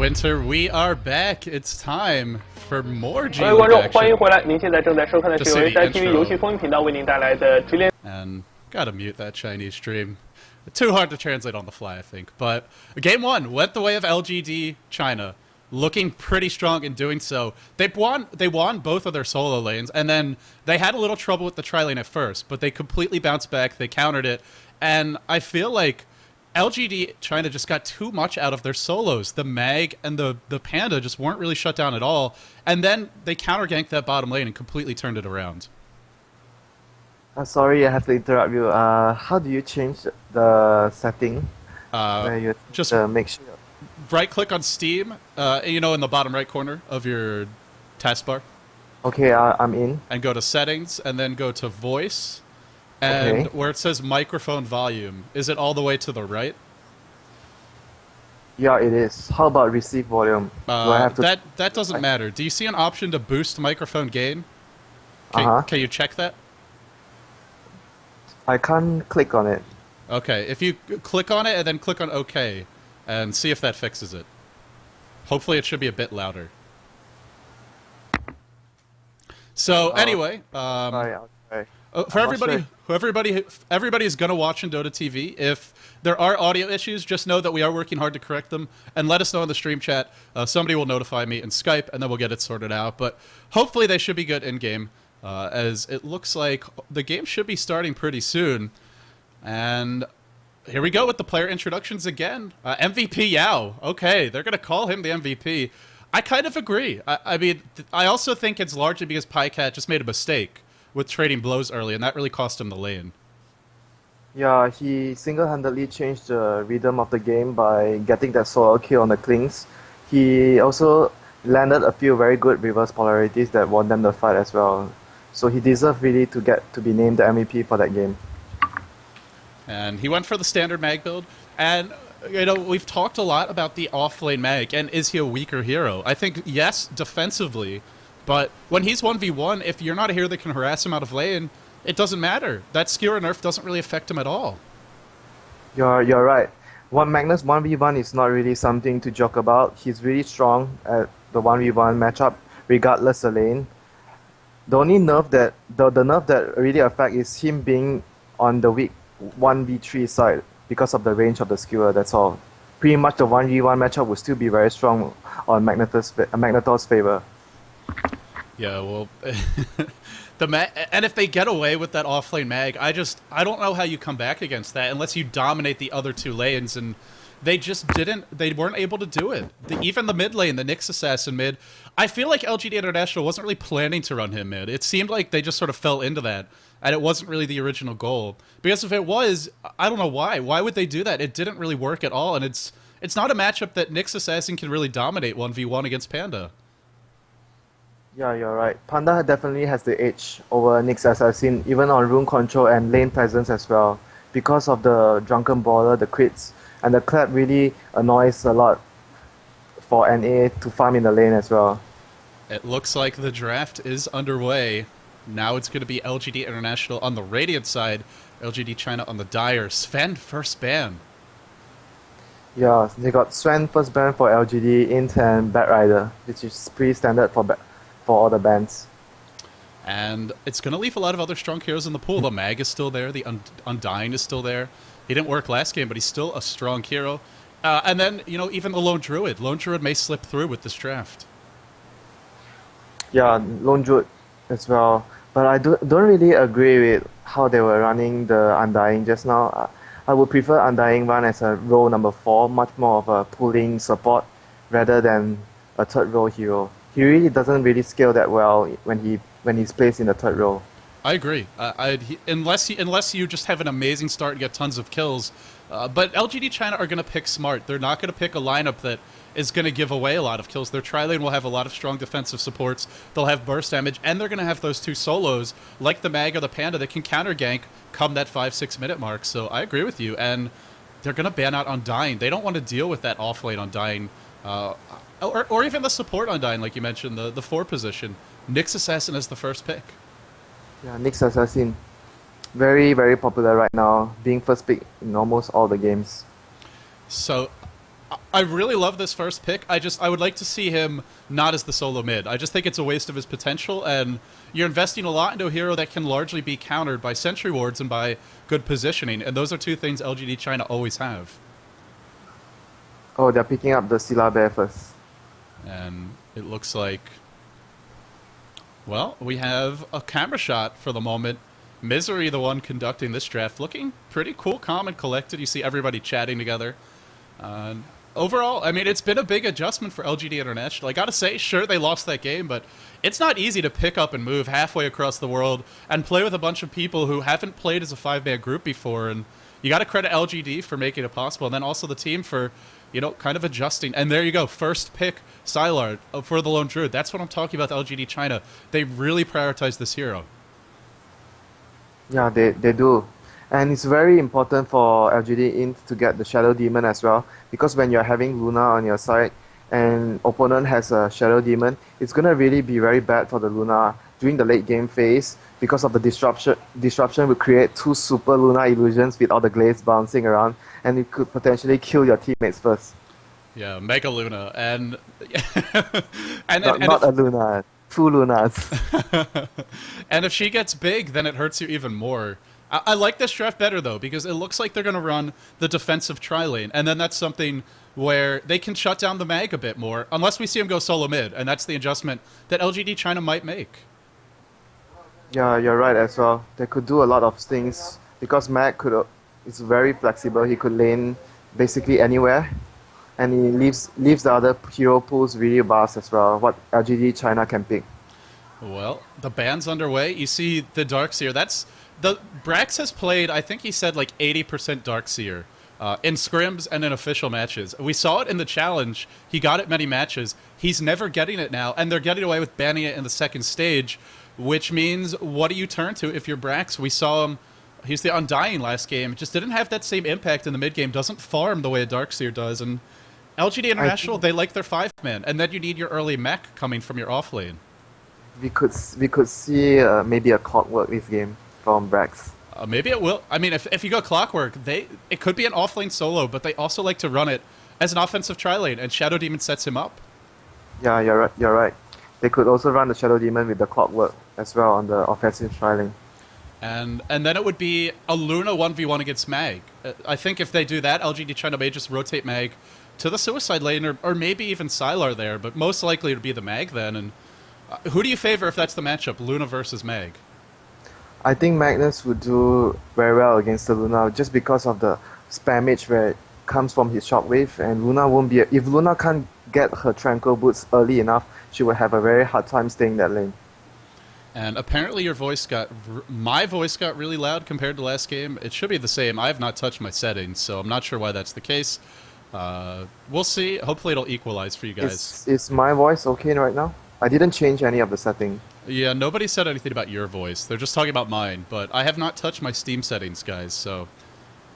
Winter, we are back. It's time for more G 各位观众， action. 欢迎回来！您现在正在收看的是由 HITV 游戏风云频道为您带来的直连。And gotta mute that Chinese stream. Too hard to translate on the fly, I think. But game one went the way of LGD China, looking pretty strong in doing so. They won both of their solo lanes, and then they had a little trouble with the tri lane at first, but they completely bounced back. They countered it, and I feel like LGD China just got too much out of their solos. The Mag and the Panda just weren't really shut down at all, and then they counter-ganked that bottom lane and completely turned it around. Sorry, I have to interrupt you. How do you change the setting? You Just make sure. right-click on Steam, you know, in the bottom right corner of your taskbar. Okay, I'm in. And go to Settings, and then go to Voice, and where it says Microphone Volume, is it all the way to the right? Yeah, it is. How about Receive Volume? Do I have to... That doesn't matter. Do you see an option to boost microphone gain? Can you check that? I can't click on it. Okay, if you click on it and then click on OK, and see if that fixes it. Hopefully it should be a bit louder. So anyway, for everybody, everybody is gonna watch in Dota TV. If there are audio issues, just know that we are working hard to correct them, and let us know in the stream chat. Somebody will notify me in Skype, and then we'll get it sorted out. But hopefully they should be good in game, as it looks like the game should be starting pretty soon. And here we go with the player introductions again. MVP Yao. Okay, they're gonna call him the MVP. I kind of agree. I mean, I also think it's largely because Pycat just made a mistake with trading blows early, and that really cost him the lane. Yeah, he single-handedly changed the rhythm of the game by getting that solo kill on the Klings. He also landed a few very good reverse polarities that won them the fight as well. So he deserved really to be named the MVP for that game. And he went for the standard mag build, and you know, we've talked a lot about the off-lane mag, and is he a weaker hero? I think, yes, defensively, but when he's 1v1, if you're not a hero that can harass him out of lane, it doesn't matter. That skewer nerf doesn't really affect him at all. You're right. Magnus 1v1 is not really something to joke about. He's really strong at the 1v1 matchup, regardless the lane. The only nerf that the nerf that really affects is him being on the weak 1v3 side because of the range of the skewer. That's all. Pretty much the 1v1 matchup will still be very strong on Magnetor's favor. Yeah, well, and if they get away with that off-lane mag, I don't know how you come back against that unless you dominate the other two lanes, and they just didn't. They weren't able to do it. Even the mid lane, the Nyx Assassin mid, I feel like LGD International wasn't really planning to run him mid. It seemed like they just sort of fell into that, and it wasn't really the original goal. Because if it was, I don't know why. Why would they do that? It didn't really work at all, and it's not a matchup that Nyx Assassin can really dominate 1v1 against Panda. Yeah, you're right. Panda definitely has the edge over Nyx Assassin, even on rune control and lane presence as well. Because of the Drunken Baller, the crits, and the clap really annoys a lot for NA to farm in the lane as well. It looks like the draft is underway. Now it's going to be LGD International on the Radiant side, LGD China on the Dire. Sven first ban. Yeah, they got Sven first ban for LGD.int and Batrider, which is pretty standard for all the bans. And it's going to leave a lot of other strong heroes in the pool. The Mag is still there. The Undying is still there. He didn't work last game, but he's still a strong hero. And then, you know, even the Lone Druid. Lone Druid may slip through with this draft. Yeah, Lone Druid as well. But I don't really agree with how they were running the Undying just now. I would prefer Undying run as a role number 4, much more of a pulling support rather than a third role hero. He really doesn't really scale that well when he's placed in the third role. I agree. Unless you just have an amazing start and get tons of kills. But LGD China are going to pick smart. They're not going to pick a lineup that is going to give away a lot of kills. Their tri-lane will have a lot of strong defensive supports. They'll have burst damage, and they're going to have those two solos, like the Mag or the Panda, that can counter-gank come that 5-6 minute mark. So I agree with you, and they're going to ban out Undying. They don't want to deal with that off-lane Undying, or even the support Undying, like you mentioned, the 4 position. Nyx Assassin is the first pick. Yeah, Nyx Assassin. Very, very popular right now, being first pick in almost all the games. So I really love this first pick. I would like to see him not as the solo mid. I just think it's a waste of his potential, and you're investing a lot into a hero that can largely be countered by sentry wards and by good positioning, and those are two things LGD China always have. Oh, they're picking up the Scylla Bear first. And it looks like, well, we have a camera shot for the moment. Misery, the one conducting this draft, looking pretty cool, calm, and collected. You see everybody chatting together. Overall, I mean, it's been a big adjustment for LGD International. I gotta say, sure, they lost that game, but it's not easy to pick up and move halfway across the world and play with a bunch of people who haven't played as a five-man group before. And you gotta credit LGD for making it possible, and then also the team for, you know, kind of adjusting. And there you go, first pick, Sylar for the Lone Druid. That's what I'm talking about, LGD China. They really prioritize this hero. Yeah, they do. And it's very important for LGD.int to get the Shadow Demon as well, because when you're having Luna on your side and opponent has a Shadow Demon, it's going to really be very bad for the Luna during the late game phase, because of the disruption. Disruption will create two super Luna illusions with all the glaives bouncing around, and it could potentially kill your teammates first. Yeah, Mega Luna, and not a Luna, two Lunas. And if she gets big, then it hurts you even more. I like this draft better, though, because it looks like they're going to run the defensive tri-lane, and then that's something where they can shut down the mag a bit more, unless we see him go solo mid, and that's the adjustment that LGD China might make. Yeah, you're right as well. They could do a lot of things, because mag is very flexible. He could lane basically anywhere, and he leaves the other hero pools really vast as well, what LGD China can pick. Well, the ban's underway. You see the Darkseer. Brax has played, I think he said, like 80% Darkseer in scrims and in official matches. We saw it in the challenge. He got it many matches. He's never getting it now, and they're getting away with banning it in the second stage, which means, what do you turn to if you're Brax? We saw him, he's the Undying last game, just didn't have that same impact in the mid game, doesn't farm the way a Darkseer does, and LGD International, they like their 5-man, and then you need your early mech coming from your off lane. We could see maybe a Clockwork this game from Brax. Maybe it will. I mean, if you go Clockwork, it could be an off-lane solo, but they also like to run it as an offensive tri-lane, and Shadow Demon sets him up. Yeah, you're right. They could also run the Shadow Demon with the Clockwork as well on the offensive tri-lane. And then it would be a Luna 1v1 against Mag. I think if they do that, LGD China may just rotate Mag to the Suicide lane, or maybe even Sylar there, but most likely it would be the Mag then. And who do you favor if that's the matchup, Luna versus Mag? I think Magnus would do very well against the Luna, just because of the spammage where it comes from his Shockwave, and Luna won't be... If Luna can't get her Tranquil Boots early enough, she will have a very hard time staying that lane. And apparently my voice got really loud compared to last game. It should be the same. I have not touched my settings, so I'm not sure why that's the case. We'll see. Hopefully it'll equalize for you guys. Is my voice okay right now? I didn't change any of the settings. Yeah, nobody said anything about your voice. They're just talking about mine, but I have not touched my Steam settings, guys, so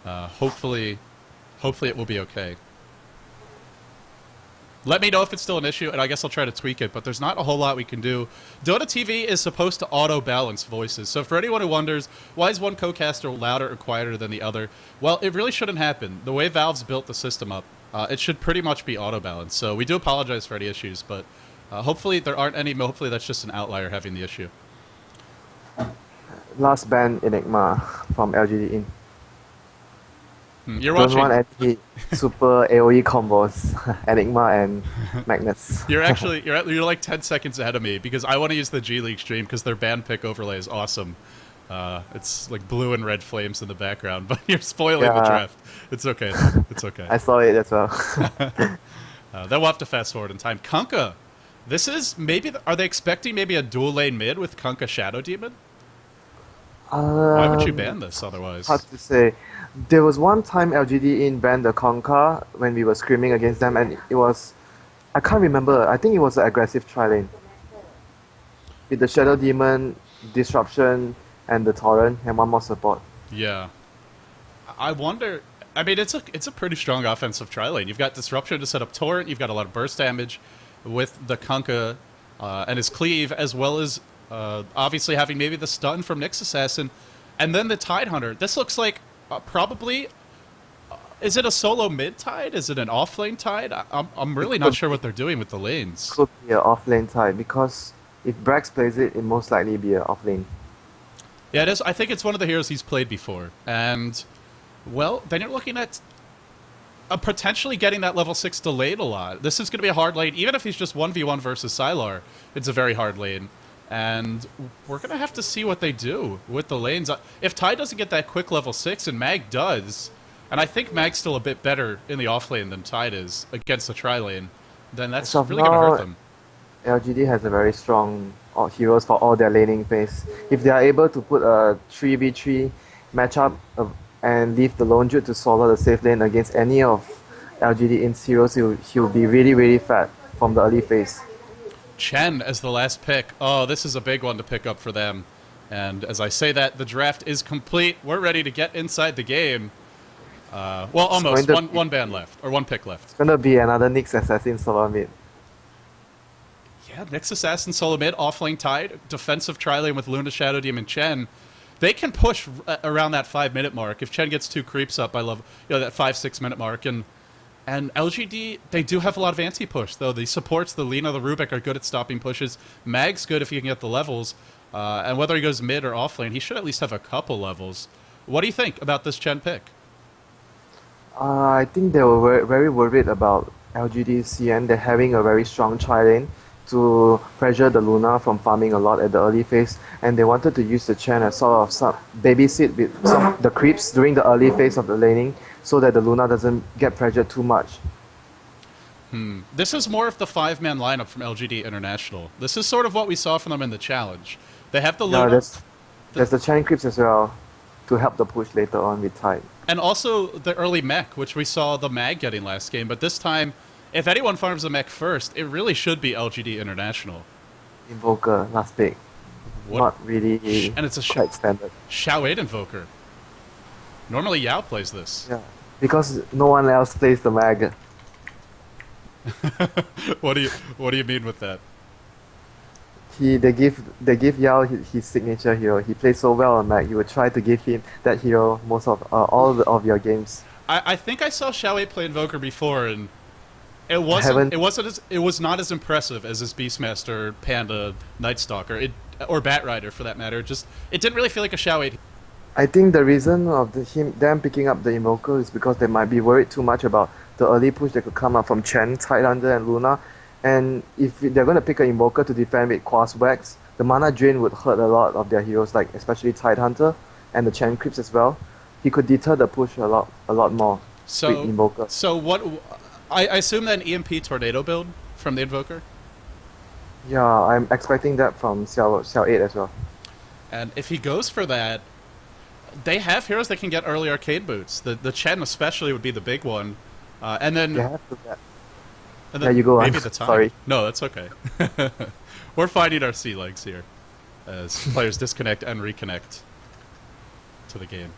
hopefully it will be okay. Let me know if it's still an issue, and I guess I'll try to tweak it, but there's not a whole lot we can do. Dota TV is supposed to auto-balance voices, so for anyone who wonders, why is one co-caster louder or quieter than the other? Well, it really shouldn't happen. The way Valve's built the system up, it should pretty much be auto-balanced, so we do apologize for any issues, but hopefully there aren't any. Hopefully that's just an outlier having the issue. Last ban Enigma from LGD.int. You're watching. Don't want any super AoE combos, Enigma and Magnus. You're like 10 seconds ahead of me, because I want to use the G League stream because their band pick overlay is awesome. It's like blue and red flames in the background, but you're spoiling the draft. It's okay. It's okay. I saw it as well. Then we'll have to fast forward in time. Kunkka. This is maybe... Are they expecting maybe a dual lane mid with Kunkka Shadow Demon? Why would you ban this otherwise? Hard to say. There was one time LGD.int banned the Kunkka when we were screaming against them, and it was... I can't remember. I think it was an aggressive tri-lane. With the Shadow Demon, Disruption, and the Torrent, and one more support. Yeah. I wonder... I mean, it's a pretty strong offensive tri-lane. You've got Disruption to set up Torrent, you've got a lot of burst damage with the Kunkka and his Cleave, as well as obviously having maybe the stun from Nyx Assassin, and then the Tidehunter. This looks like probably Is it a solo mid tide? Is it an off lane tide? I'm really not sure what they're doing with the lanes. Could be an off lane tide because if Brax plays it, it most likely be an off lane. Yeah, it is. I think it's one of the heroes he's played before. And, well, then you're looking at potentially getting that level 6 delayed a lot. This is going to be a hard lane. Even if he's just 1v1 versus Sylar, it's a very hard lane. And we're going to have to see what they do with the lanes. If Tide doesn't get that quick level 6 and Mag does, and I think Mag's still a bit better in the off lane than Tide is against the tri lane, then that's really going to hurt them. LGD has a very strong heroes for all their laning phase. If they are able to put a 3v3 matchup and leave the lone Jude to solo the safe lane against any of LGD.int's heroes, he'll be really, really fat from the early phase. Chen as the last pick. Oh, this is a big one to pick up for them. And as I say that, the draft is complete. We're ready to get inside the game. Well, almost. One ban left, or one pick left. It's going to be another Nyx Assassin solo mid. Yeah, Nyx Assassin solo mid, offlane Tide, defensive tri-lane with Luna, Shadow Demon, Chen. They can push around that 5-minute mark if Chen gets 2 creeps up. I love that 5-6 minute mark. And LGD, they do have a lot of anti-push, though. The supports, the Lina, the Rubik are good at stopping pushes. Mag's good if he can get the levels. And whether he goes mid or offlane, he should at least have a couple levels. What do you think about this Chen pick? I think they were very worried about LGD.cn. They're having a very strong tri-lane to pressure the Luna from farming a lot at the early phase, and they wanted to use the Chen as sort of some babysit with the creeps during the early phase of the laning so that the Luna doesn't get pressured too much. This is more of the 5-man lineup from LGD International. This is sort of what we saw from them in the challenge. They have the Luna. There's the Chen creeps as well to help the push later on with Tide. And also the early mech, which we saw the Mag getting last game, but this time, if anyone farms the mech first, it really should be LGD International. Invoker, last pick. Not really and it's a quite standard. Xiao 8 Invoker. Normally Yao plays this. Yeah, because no one else plays the Mag. What do you mean with that? They give Yao his signature hero. He plays so well on Mag. You would try to give him that hero most of all of your games. I think I saw Xiao 8 play Invoker before, and it was not as impressive as his Beastmaster, Panda, Nightstalker, or Batrider for that matter. It didn't really feel like a Xiao 8. I think the reason of them picking up the Invoker is because they might be worried too much about the early push that could come up from Chen, Tidehunter, and Luna. And if they're going to pick an Invoker to defend with Quas Wax, the mana drain would hurt a lot of their heroes, like especially Tidehunter and the Chen creeps as well. He could deter the push a lot more with Invoker. So what? I assume that an EMP Tornado build from the Invoker? Yeah, I'm expecting that from Xiao 8 as well. And if he goes for that, they have heroes that can get early arcade boots. The Chen especially would be the big one. And then... You have to get... And then you go maybe on. the time. Sorry. No, that's okay. We're finding our sea legs here as players disconnect and reconnect to the game.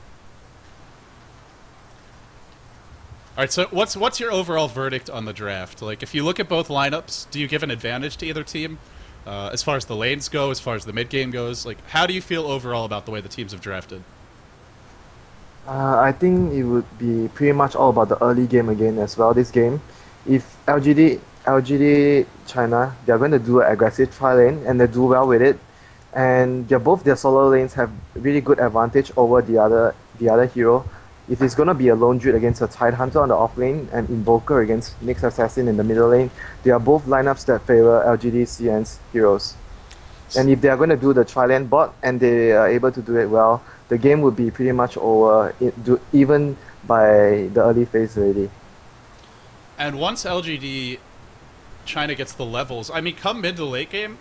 All right, so what's your overall verdict on the draft? Like, if you look at both lineups, do you give an advantage to either team? As far as the lanes go, as far as the mid game goes, like, how do you feel overall about the way the teams have drafted? I think it would be pretty much all about the early game again as well, this game. If LGD China, they're going to do an aggressive tri-lane and they do well with it, and both their solo lanes have really good advantage over the other hero. If it's going to be a lone Druid against a Tidehunter on the off lane and Invoker against Nyx Assassin in the middle lane, they are both lineups that favor LGD.cn's heroes. And if they are going to do the tri-lane bot and they are able to do it well, the game would be pretty much over even by the early phase already. And once LGD China gets the levels, I mean, come mid to late game,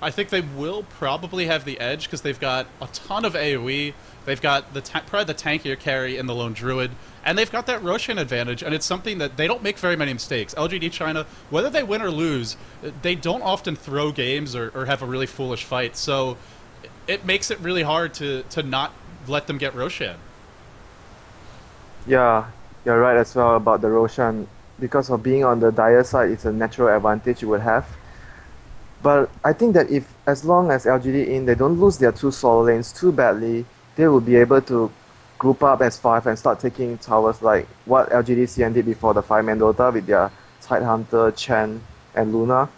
I think they will probably have the edge because they've got a ton of AoE. They've got probably the tankier carry in the lone druid, and they've got that Roshan advantage, and it's something that they don't make very many mistakes. LGD China, whether they win or lose, they don't often throw games or have a really foolish fight, so it makes it really hard to not let them get Roshan. Yeah, you're right as well about the Roshan. Because of being on the dire side, it's a natural advantage you would have. But I think that as long as LGD they don't lose their 2 solo lanes too badly, they will be able to group up as 5 and start taking towers like what LGD.cn did before the 5-man Dota with their Tidehunter, Chen, and Luna.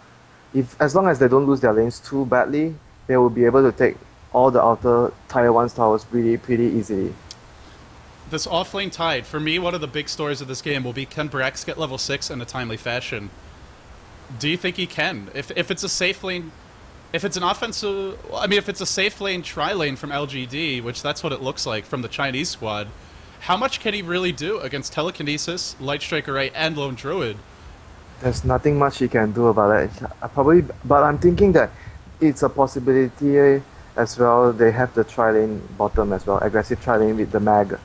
As long as they don't lose their lanes too badly, they will be able to take all the outer tier 1 towers pretty easily. This offlane Tide, for me, one of the big stories of this game will be, can Brax get level 6 in a timely fashion? Do you think he can? If it's a safe lane, if it's an offensive, I mean, if it's a safe lane tri-lane from LGD, which that's what it looks like from the Chinese squad, how much can he really do against Telekinesis, Light Striker Ray, and Lone Druid? There's nothing much he can do about it. But I'm thinking that it's a possibility as well. They have the tri-lane bottom as well, aggressive tri-lane with the mag.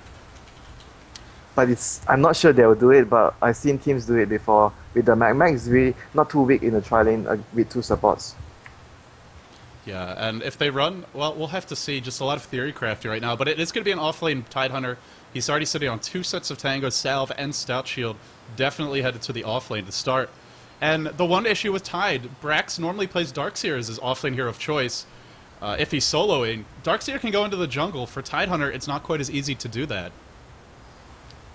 But I'm not sure they will do it, but I've seen teams do it before with the mag. Mag is really not too weak in the tri-lane with 2 supports. Yeah, and if they run, well, we'll have to see. Just a lot of theory crafting right now, but it is going to be an offlane Tidehunter. He's already sitting on 2 sets of Tango, Salve, and Stout Shield. Definitely headed to the offlane to start. And the one issue with Tide, Brax normally plays Darkseer as his offlane hero of choice. If he's soloing, Darkseer can go into the jungle. For Tidehunter, it's not quite as easy to do that.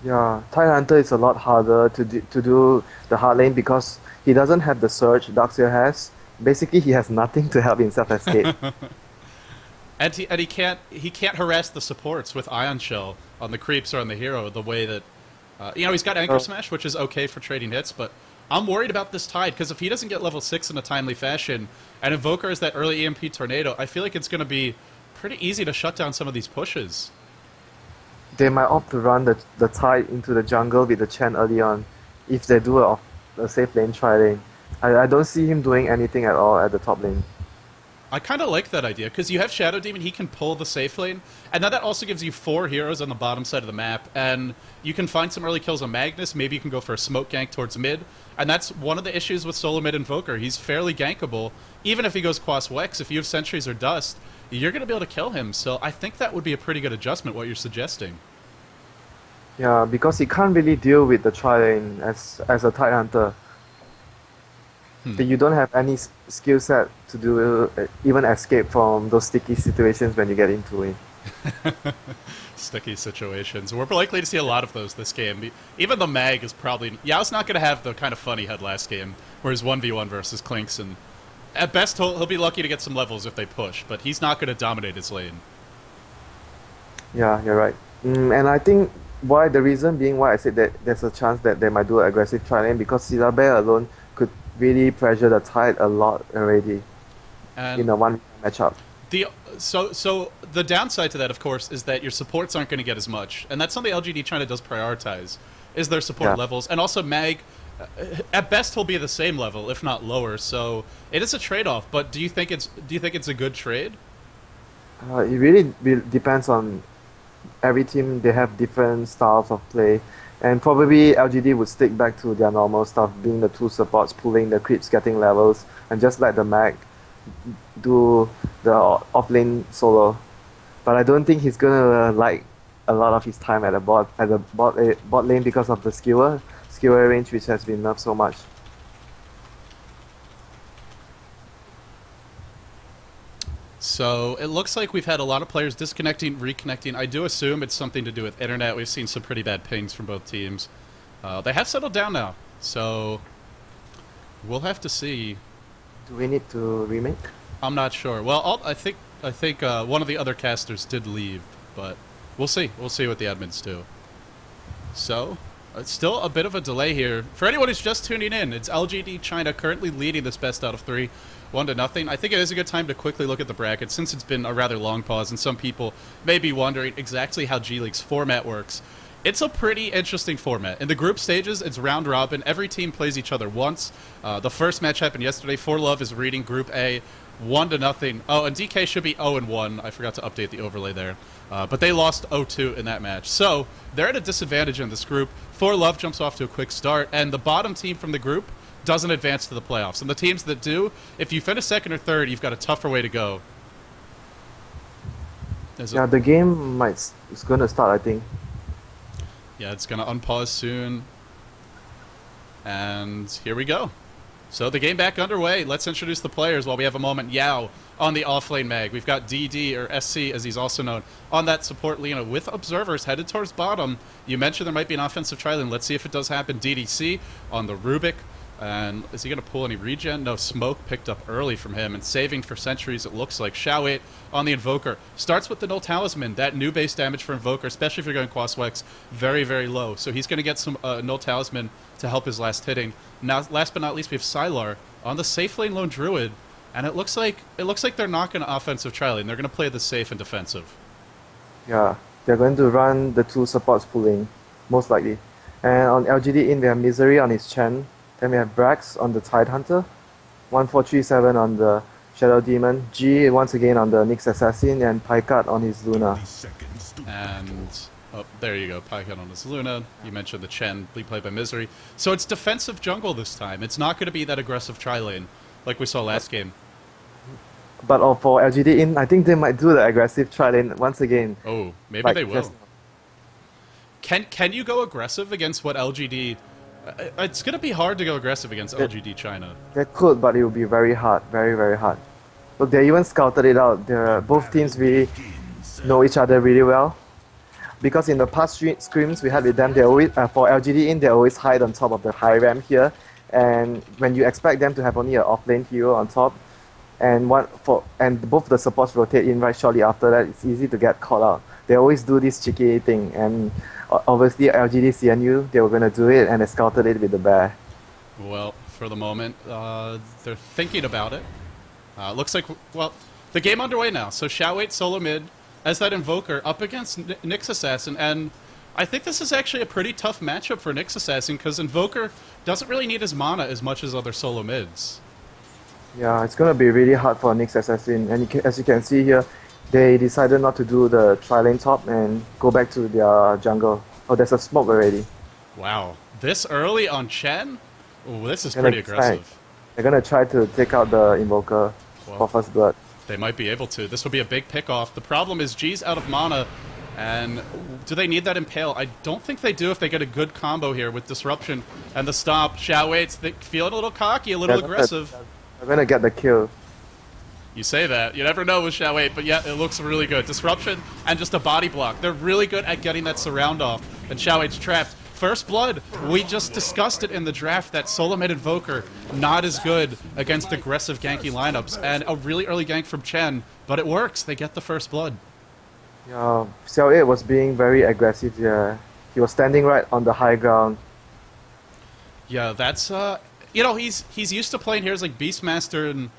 Yeah, Tidehunter is a lot harder to do the hard lane because he doesn't have the surge Darkseer has. Basically, he has nothing to help himself escape. And he can't harass the supports with Ion Shell on the creeps or on the hero the way that he's got Anchor Smash, which is okay for trading hits, but I'm worried about this Tide because if he doesn't get level 6 in a timely fashion and Invoker is that early EMP tornado, I feel like it's going to be pretty easy to shut down some of these pushes. They might opt to run the Tide into the jungle with the Chen early on if they do a safe lane tri-lane. I don't see him doing anything at all at the top lane. I kind of like that idea, because you have Shadow Demon, he can pull the safe lane, and then that also gives you 4 heroes on the bottom side of the map, and you can find some early kills on Magnus, maybe you can go for a smoke gank towards mid, and that's one of the issues with solo mid Invoker. He's fairly gankable, even if he goes Quas Wex, if you have Sentries or Dust, you're going to be able to kill him, so I think that would be a pretty good adjustment, what you're suggesting. Yeah, because he can't really deal with the tri-lane as a Tidehunter. You don't have any skill set to do even escape from those sticky situations when you get into it. Sticky situations. We're likely to see a lot of those this game. Even the Mag is probably... Yao's not going to have the kind of fun he had last game, where he's 1v1 versus Clinks, and at best he'll be lucky to get some levels if they push, but he's not going to dominate his lane. Yeah, you're right. And I think the reason being why I said that there's a chance that they might do an aggressive tri-lane, because Silabear alone could really pressure the Tide a lot already in a one matchup. So the downside to that, of course, is that your supports aren't going to get as much, and that's something LGD China does prioritize, is their support levels, and also Mag, at best he'll be the same level, if not lower. So it is a trade-off. But do you think it's a good trade? It really depends on every team. They have different styles of play. And probably LGD would stick back to their normal stuff, being the 2 supports, pulling the creeps, getting levels, and just let the Mag do the offlane solo. But I don't think he's gonna like a lot of his time at the bot lane because of the skewer range, which has been nerfed so much. So it looks like we've had a lot of players disconnecting, reconnecting. I do assume it's something to do with internet. We've seen some pretty bad pings from both teams. They have settled down now, so we'll have to see. Do we need to remake? I'm not sure. Well, I think one of the other casters did leave, but we'll see. We'll see what the admins do. So it's still a bit of a delay here. For anyone who's just tuning in, it's LGD China currently leading this best out of 3. 1-0. I think it is a good time to quickly look at the bracket, since it's been a rather long pause and some people may be wondering exactly how G League's format works. It's a pretty interesting format. In the group stages, it's round robin. Every team plays each other once. The first match happened yesterday. For Love is reading Group A 1-0. Oh, and DK should be 0-1. I forgot to update the overlay there. But they lost 0-2 in that match. So they're at a disadvantage in this group. For Love jumps off to a quick start, and the bottom team from the group doesn't advance to the playoffs. And the teams that do, if you finish 2nd or 3rd, you've got a tougher way to go. The game is going to start, I think. Yeah, it's going to unpause soon. And here we go. So the game back underway. Let's introduce the players while we have a moment. Yao on the offlane mag. We've got DD, or SC as he's also known, on that support Lina with observers headed towards bottom. You mentioned there might be an offensive tri-lane. Let's see if it does happen. DDC on the Rubik. And is he going to pull any regen? No, smoke picked up early from him and saving for sentries, it looks like. Xiao 8 on the Invoker. Starts with the Null Talisman. That new base damage for Invoker, especially if you're going Quaswex, very, very low. So he's going to get some Null Talisman to help his last hitting. Now, last but not least, we have Sylar on the safe lane Lone Druid. And it looks like they're not going to offensive tri-lane. They're going to play the safe and defensive. Yeah, they're going to run the 2 supports pulling, most likely. And on LGD.int, we have Misery on his Chen. Then we have Brax on the Tidehunter, 1437 on the Shadow Demon, G once again on the Nyx Assassin, and Paikat on his Luna. And, oh, there you go, Paikat on his Luna. You mentioned the Chen, played by Misery. So it's defensive jungle this time. It's not going to be that aggressive tri-lane like we saw last game. But for LGD.int, I think they might do the aggressive tri-lane once again. Oh, maybe they will. Can you go aggressive against what LGD... It's going to be hard to go aggressive against LGD China. They could, but it will be very hard. Very, very hard. Look, they even scouted it out. Both teams really know each other really well. Because in the past scrims we had with them, they always, for LGD.int, they always hide on top of the high ramp here. And when you expect them to have only an off-lane hero on top, and both the supports rotate in right shortly after that, it's easy to get caught out. They always do this cheeky thing, and obviously LGD CNU, they were going to do it, and they scouted it with the bear. Well, for the moment, they're thinking about it. Looks like, well, the game underway now. So Xiao 8 solo mid as that Invoker up against Nyx Assassin, and I think this is actually a pretty tough matchup for Nyx Assassin because Invoker doesn't really need his mana as much as other solo mids. Yeah, it's going to be really hard for Nyx Assassin, and as you can see here, they decided not to do the tri-lane top and go back to their jungle. Oh, there's a smoke already. Wow. This early on Chen? Oh, this is pretty aggressive. They're going to try to take out the Invoker for first blood. They might be able to. This will be a big pick-off. The problem is G's out of mana, and do they need that Impale? I don't think they do if they get a good combo here with Disruption and the stop. Xiao 8's feeling a little cocky, a little aggressive. They're going to get the kill. You say that. You never know with Xiao 8, but yeah, it looks really good. Disruption and just a body block. They're really good at getting that surround off, and Xiao 8's trapped. First blood, we just discussed it in the draft, that solo mid Invoker, not as good against aggressive ganky lineups, and a really early gank from Chen, but it works. They get the first blood. Yeah, Xiao 8 was being very aggressive here. He was standing right on the high ground. Yeah, that's, you know, he's used to playing heroes like Beastmaster and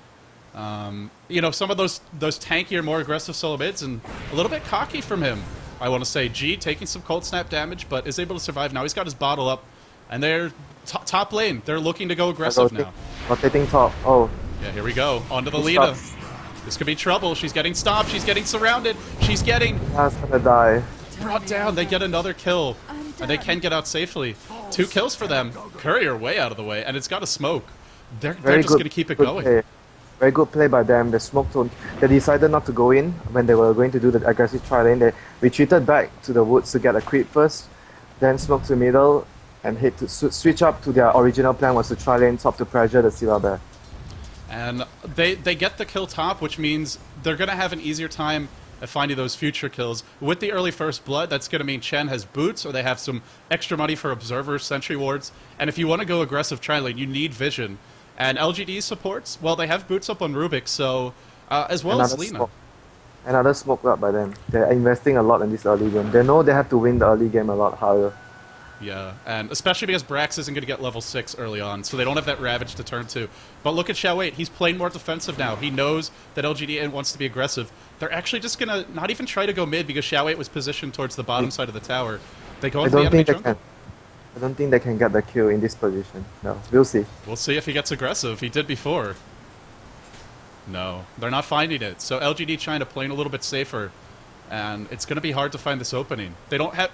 you know, some of those tankier, more aggressive solo mids, and a little bit cocky from him, I want to say. G taking some cold snap damage, but is able to survive. Now he's got his bottle up, and they're top lane. They're looking to go aggressive now. Rotating top. Oh. Yeah, here we go. Onto the Lina. This could be trouble. She's getting stopped. She's getting surrounded. She's getting... That's gonna die. Brought down. They get another kill, and they can get out safely. 2 kills for them. Courier way out of the way, and it's got a smoke. They're just going to keep it going. Play. Very good play by them. The smoke zone. They decided not to go in when they were going to do the aggressive tri-lane. They retreated back to the woods to get a creep first, then smoke to middle, and hit to switch up to their original plan was to tri-lane top to pressure the Sila Bear. And they get the kill top, which means they're going to have an easier time at finding those future kills. With the early first blood, that's going to mean Chen has boots, or they have some extra money for observers, sentry wards. And if you want to go aggressive tri-lane, you need vision. And LGD supports, well, they have boots up on Rubik, so as well as Lina. Another smoke up by them. They're investing a lot in this early game. They know they have to win the early game a lot harder. Yeah, and especially because Brax isn't going to get level 6 early on, so they don't have that Ravage to turn to. But look at Xiao 8. He's playing more defensive now. He knows that LGD wants to be aggressive. They're actually just going to not even try to go mid because Xiao 8 was positioned towards the bottom side of the tower. They go into the enemy jungle. I don't think they can get the kill in this position. No, we'll see. We'll see if he gets aggressive. He did before. No, they're not finding it. So LGD China playing a little bit safer, and it's going to be hard to find this opening. They don't have...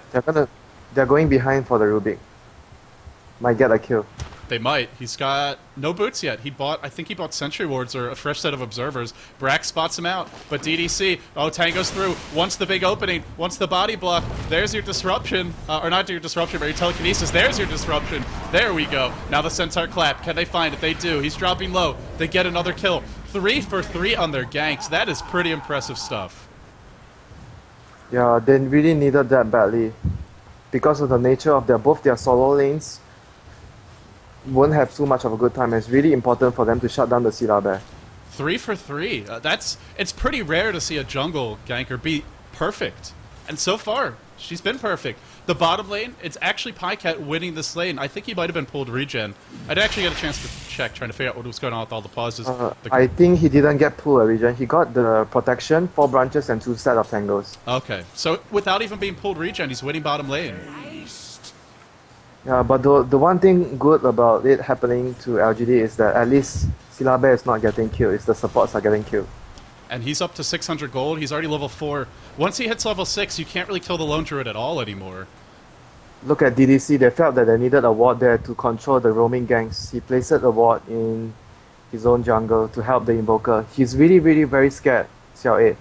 They're going behind for the Rubik. Might get a kill. They might. He's got no boots yet. I think he bought Sentry Wards or a fresh set of Observers. Brax spots him out, but DDC, tango's through. Wants the big opening, wants the body block. There's your disruption, or not your disruption, but your telekinesis. There's your disruption. There we go. Now the Centaur clap. Can they find it? They do. He's dropping low. They get another kill. 3 for 3 on their ganks. That is pretty impressive stuff. Yeah, they really needed that badly. Because of the nature of both their solo lanes won't have too much of a good time. It's really important for them to shut down the Silla Bear. 3 for 3. It's pretty rare to see a jungle ganker be perfect. And so far, she's been perfect. The bottom lane, it's actually Pycat winning this lane. I think he might have been pulled regen. I'd actually get a chance to check, trying to figure out what was going on with all the pauses. I think he didn't get pulled a regen. He got the protection, 4 branches, and 2 set of tangles. Okay, so without even being pulled regen, he's winning bottom lane. Yeah, but the one thing good about it happening to LGD is that at least Silla Bear is not getting killed. It's the supports are getting killed. And he's up to 600 gold. He's already level 4. Once he hits level 6, you can't really kill the Lone Druid at all anymore. Look at DDC. They felt that they needed a ward there to control the roaming ganks. He placed a ward in his own jungle to help the Invoker. He's really, really very scared, Xiao A,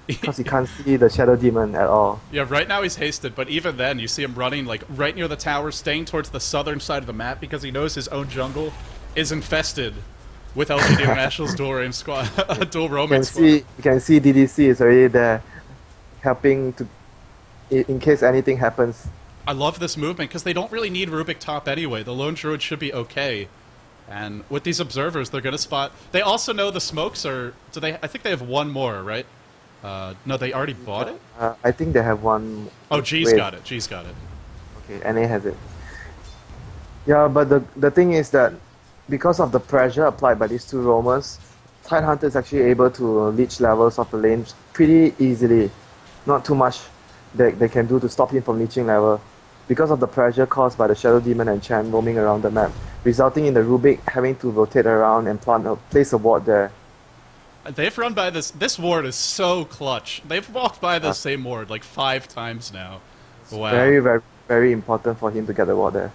because he can't see the Shadow Demon at all. Yeah, right now he's hasted, but even then, you see him running like right near the tower, staying towards the southern side of the map because he knows his own jungle is infested with LGD International's dual roaming squad, dual roaming squad. You can see DDC is already there, helping to, in case anything happens. I love this movement because they don't really need Rubik top anyway. The Lone Druid should be okay. And with these observers, they're gonna spot. They also know the smokes are. Do they? I think they have one more, right? No, they already bought it. I think they have one. Oh, G's got it. G's got it. Okay, NA has it. Yeah, but the thing is that because of the pressure applied by these 2 roamers, Tidehunter is actually able to leech levels of the lane pretty easily. Not too much they can do to stop him from leeching level, because of the pressure caused by the Shadow Demon and Chan roaming around the map, resulting in the Rubik having to rotate around and place a ward there. They've run by this. This ward is so clutch. They've walked by the same ward like 5 times now. Wow. Very, very, very important for him to get the ward there.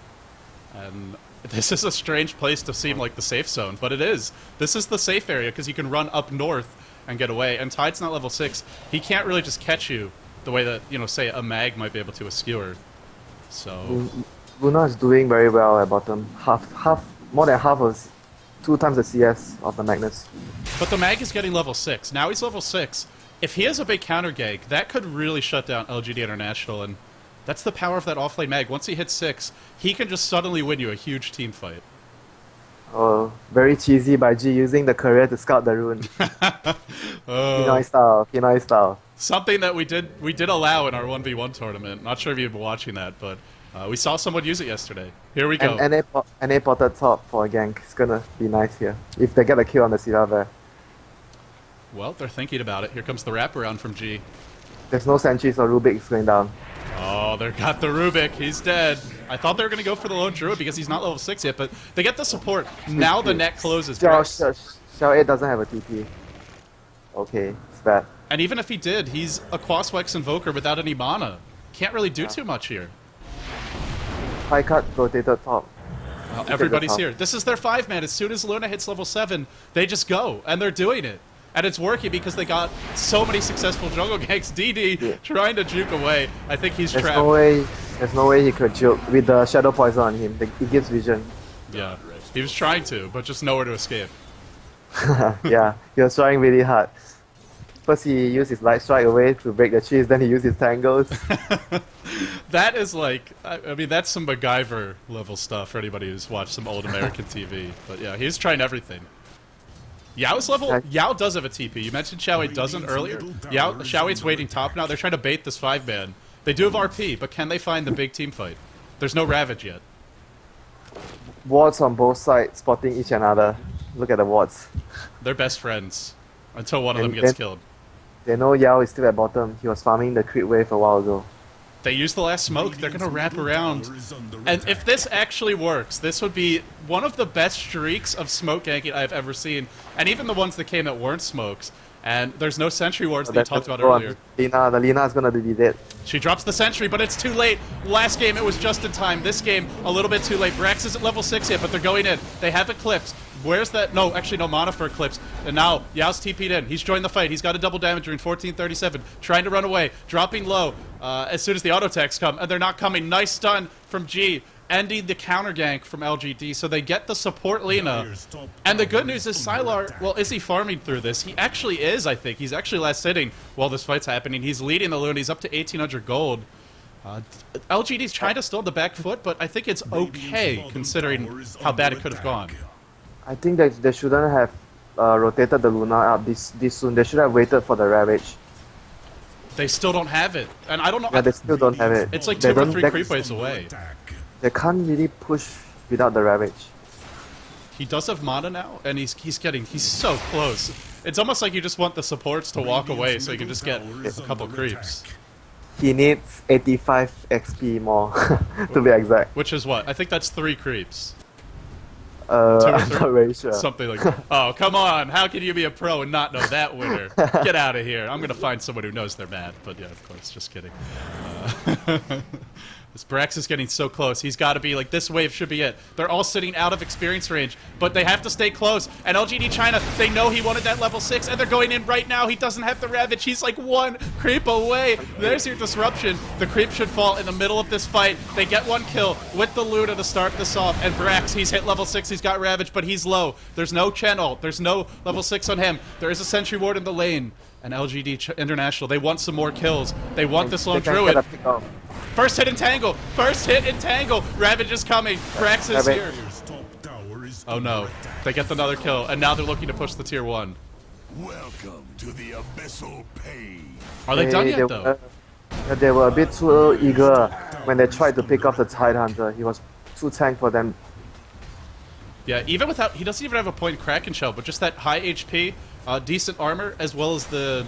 And this is a strange place to seem like the safe zone, but it is. This is the safe area because you can run up north and get away. And Tide's not level 6. He can't really just catch you the way that, you know, say a mag might be able to a skewer. So Luna is doing very well at bottom. More than half of 2 times the CS of the Magnus. But the mag is getting level 6. Now he's level 6. If he has a big counter gank, that could really shut down LGD International, and that's the power of that offlane mag. Once he hits 6, he can just suddenly win you a huge team fight. Oh, very cheesy by G using the career to scout the rune. Pinoy style. Something that we did allow in our 1v1 tournament. Not sure if you've been watching that, but we saw someone use it yesterday. Here we go. And NA potted top for a gank. It's gonna be nice here. If they get a kill on the Silla Bear. Well, they're thinking about it. Here comes the wraparound from G. There's no sentry, so Rubik is going down. Oh, they got the Rubik. He's dead. I thought they were going to go for the Lone Druid because he's not level 6 yet, but they get the support. Now the net closes. Xiao A doesn't have a TP. Okay, it's bad. And even if he did, he's a Quaswex Invoker without any mana. Can't really do too much here. High cut rotated top. Well, everybody's here. This is their 5-man. As soon as Luna hits level 7, they just go, and they're doing it. And it's working because they got so many successful jungle ganks. DD trying to juke away. I think he's trapped. There's no way he could juke with the shadow poison on him. He gives vision. Yeah, he was trying to, but just nowhere to escape. Yeah, he was trying really hard. First he used his light strike away to break the trees, then he used his tangles. That is like, I mean, that's some MacGyver level stuff for anybody who's watched some old American TV. But yeah, he's trying everything. Yao's level, Yao does have a TP. You mentioned Xiaowei doesn't earlier. Xiaowei's waiting top now. They're trying to bait this 5-man. They do have RP, but can they find the big team fight? There's no Ravage yet. Wards on both sides, spotting each another. Look at the wards. They're best friends until one of them gets killed. They know Yao is still at bottom. He was farming the crit wave a while ago. They use the last smoke. They're going to wrap around. And if this actually works, this would be one of the best streaks of smoke ganking I've ever seen. And even the ones that came that weren't smokes. And there's no sentry wards that you talked about earlier. The Lina is going to be dead. She drops the sentry, but it's too late. Last game, it was just in time. This game, a little bit too late. Brax isn't level 6 yet, but they're going in. They have Eclipse. Where's that? No, actually no mana for Eclipse. And now, Yao's TP'd in. He's joined the fight. He's got a double damage during 1437. Trying to run away. Dropping low as soon as the auto attacks come. And they're not coming. Nice stun from G. ending the counter gank from LGD, so they get the support Lina. And the good news is Sylar, well, is he farming through this? He actually is, I think. He's actually last sitting while this fight's happening. He's leading the Luna. He's up to 1,800 gold. LGD's trying to still the back foot, but I think it's okay considering how bad it could have gone. I think that they shouldn't have rotated the Luna up this soon. They should have waited for the Ravage. They still don't have it, and I don't know. Yeah, they still don't have it. It's like 2 or 3 creep waves away. They can't really push without the Ravage. He does have mana now, and he's so close. It's almost like you just want the supports to walk away so you can just get a couple creeps. He needs 85 XP more, to be exact. Which is what? I think that's 3 creeps. I'm not very sure. Something like that. Oh, come on. How can you be a pro and not know that winner? Get out of here. I'm going to find someone who knows their math. But yeah, of course, just kidding. This Brax is getting so close. He's got to be like, this wave should be it. They're all sitting out of experience range, but they have to stay close. And LGD China, they know he wanted that level 6, and they're going in right now. He doesn't have the Ravage. He's like 1 creep away. There's your disruption. The creep should fall in the middle of this fight. They get 1 kill with the Luna to start this off. And Brax, he's hit level 6. He's got Ravage, but he's low. There's no channel. There's no level 6 on him. There is a Sentry Ward in the lane. And LGD International, they want some more kills. They want this lone Druid. First hit Entangle! First hit Entangle! Ravage is coming! Brax is here! Oh no. They get another kill, and now they're looking to push the tier 1. Welcome to the abyssal pain. Are they done yet, though? They were a bit too eager when they tried to pick off the Tidehunter. He was too tank for them. Yeah, even without... He doesn't even have a point Kraken Shell, but just that high HP, decent armor, as well as the...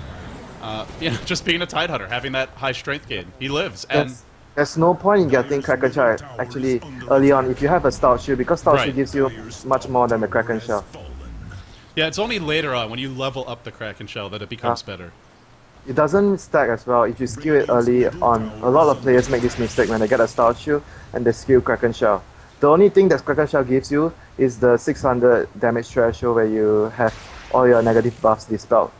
you know, just being a Tidehunter, having that high strength gain. He lives, and... There's no point in getting Kraken Shell actually early on if you have a Stout Shield, because Stout Shield gives you much more than the Kraken Shell. Yeah, it's only later on when you level up the Kraken Shell that it becomes better. It doesn't stack as well if you skill it early on. A lot of players make this mistake when they get a Stout Shield and they skill Kraken Shell. The only thing that Kraken Shell gives you is the 600 damage threshold where you have all your negative buffs dispelled.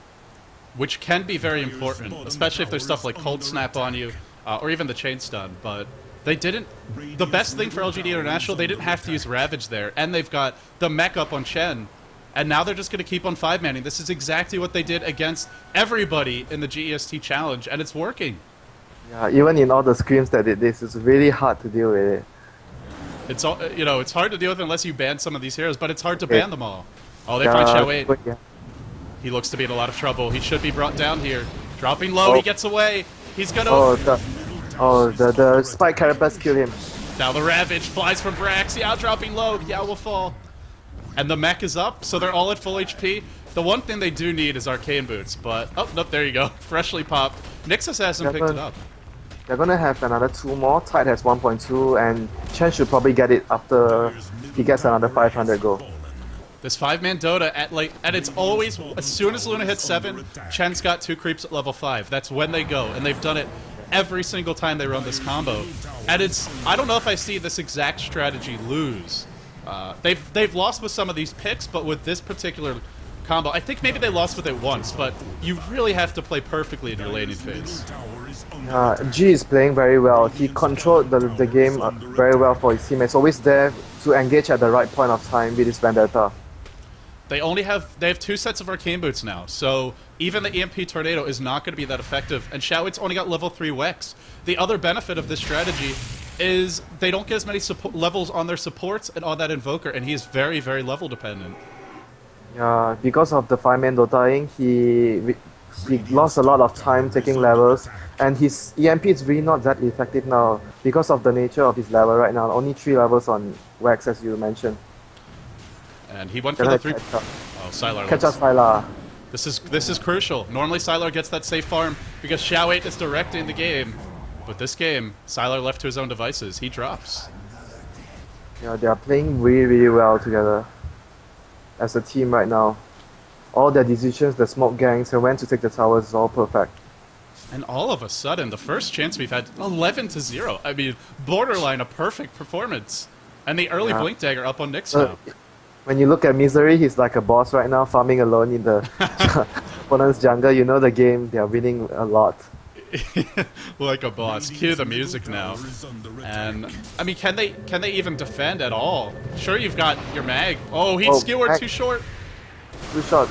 Which can be very important, especially if there's stuff like Cold Snap on you. Or even the chain stun, but they didn't... The best thing for LGD International, they didn't have to use Ravage there, and they've got the mech up on Chen, and now they're just going to keep on 5-manning. This is exactly what they did against everybody in the GEST challenge, and it's working. Yeah, even in all the screams that did this, it's really hard to deal with it. It's all, you know, it's hard to deal with unless you ban some of these heroes, but it's hard to ban them all. Oh, they find Xiao 8. Yeah. He looks to be in a lot of trouble. He should be brought down here. Dropping low, he gets away. He's gonna... the Spike Carapace kill him. Now the Ravage flies from Brax. Yao dropping low. Yao will fall. And the mech is up, so they're all at full HP. The one thing they do need is Arcane Boots, but... Oh, nope, there you go. Freshly popped. Nixus hasn't picked it up. They're gonna have another 2 more. Tide has 1.2, and Chen should probably get it after he gets another 500 gold. This 5-man Dota, and it's always... As soon as Luna hits 7, Chen's got 2 creeps at level 5. That's when they go, and they've done it every single time they run this combo. And it's... I don't know if I see this exact strategy lose. They've lost with some of these picks, but with this particular combo, I think maybe they lost with it once, but you really have to play perfectly in your laning phase. G is playing very well. He controlled the game very well for his teammates. Always there to engage at the right point of time with his Vendetta. They have 2 sets of Arcane Boots now, so even the EMP Tornado is not going to be that effective, and Xiaoit's only got level 3 Wex. The other benefit of this strategy is they don't get as many levels on their supports and on that Invoker, and he is very, very level dependent. Yeah, because of the 5-man Dotaing, he lost a lot of time taking levels, and his EMP is really not that effective now because of the nature of his level right now. Only 3 levels on Wex, as you mentioned. And he went for the 3... Oh, Sylar. Catch up Sylar. This is crucial. Normally Sylar gets that safe farm because Xiao 8 is directing the game. But this game, Sylar left to his own devices. He drops. Yeah, they are playing really, really well together as a team right now. All their decisions, the smoke gangs, and when to take the towers is all perfect. And all of a sudden, the first chance we've had, 11-0. I mean, borderline a perfect performance. And the early Blink Dagger up on Nyx now. When you look at Misery, he's like a boss right now, farming alone in the opponent's jungle. You know the game, they are winning a lot. Like a boss. Cue the music now. And I mean, can they even defend at all? Sure, you've got your mag. Oh, he's skewered too short. Too short.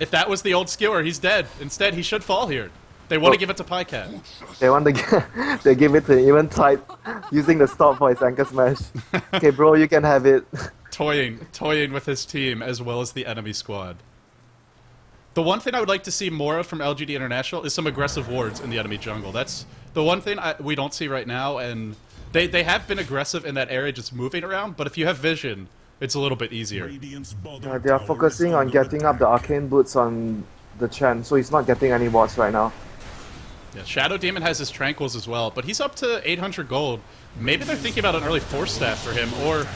If that was the old skewer, he's dead. Instead, he should fall here. They want to give it to Pycat. They want to they give it to even type using the stop for his anchor smash. Okay, bro, you can have it. Toying with his team as well as the enemy squad. The one thing I would like to see more of from LGD International is some aggressive wards in the enemy jungle. That's the one thing we don't see right now, and they have been aggressive in that area just moving around, but if you have vision, it's a little bit easier. They are focusing on getting up the arcane boots on the Chen, so he's not getting any wards right now. Yeah, Shadow Demon has his Tranquils as well, but he's up to 800 gold. Maybe they're thinking about an early Force Staff for him, or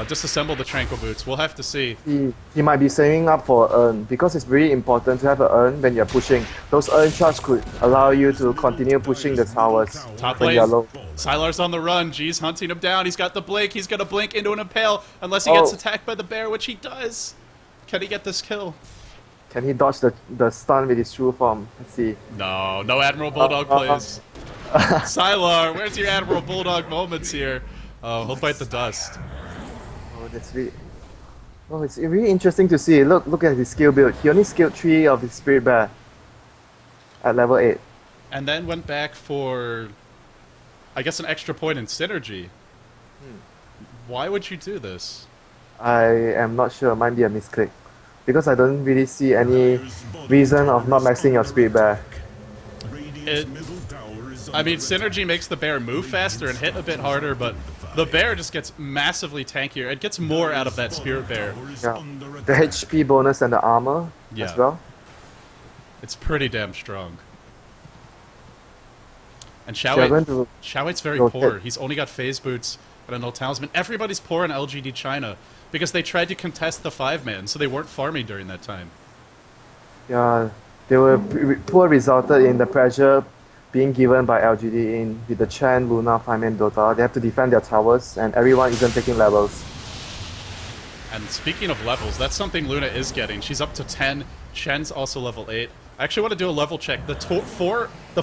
disassemble the Tranquil Boots. We'll have to see. He might be saving up for an urn, because it's really important to have an urn when you're pushing. Those urn shots could allow you to continue pushing the towers Top when lane, you're low. Sylar's on the run. G's hunting him down. He's got the blink. He's going to blink into an impale, unless he gets attacked by the bear, which he does. Can he get this kill? Can he dodge the stun with his true form? Let's see. No Admiral Bulldog plays. Sylar, where's your Admiral Bulldog moments here? Oh, he'll bite the dust. Oh, that's really... Oh, it's really interesting to see. Look at his skill build. He only skilled 3 of his Spirit Bear at level 8. And then went back for, I guess, an extra point in synergy. Why would you do this? I am not sure. Might be a misclick. Because I don't really see any reason of not maxing your Spirit Bear. I mean, synergy makes the bear move faster and hit a bit harder, but the bear just gets massively tankier. It gets more out of that Spirit Bear. Yeah. The HP bonus and the armor as well. It's pretty damn strong. And Xiaowe's very poor. He's only got phase boots and a no talisman. Everybody's poor in LGD China because they tried to contest the 5-man, so they weren't farming during that time. Yeah, they were poor resulted in the pressure being given by LGD with the Chen, Luna, 5-man Dota. They have to defend their towers, and everyone isn't taking levels. And speaking of levels, that's something Luna is getting. She's up to 10. Chen's also level 8. I actually want to do a level check. The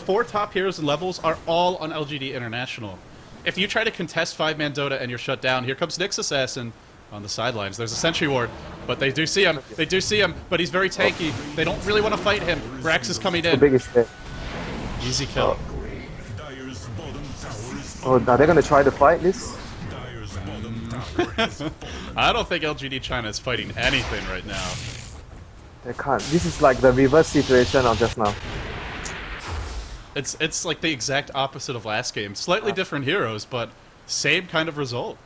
four top heroes and levels are all on LGD International. If you try to contest 5-man Dota and you're shut down, here comes Nyx Assassin on the sidelines. There's a Sentry Ward, but they do see him. They do see him, but he's very tanky. They don't really want to fight him. Brax is coming in. The biggest hit. Easy kill. Oh, are they going to try to fight this? I don't think LGD China is fighting anything right now. They can't. This is like the reverse situation of just now. It's like the exact opposite of last game. Slightly different heroes, but same kind of result.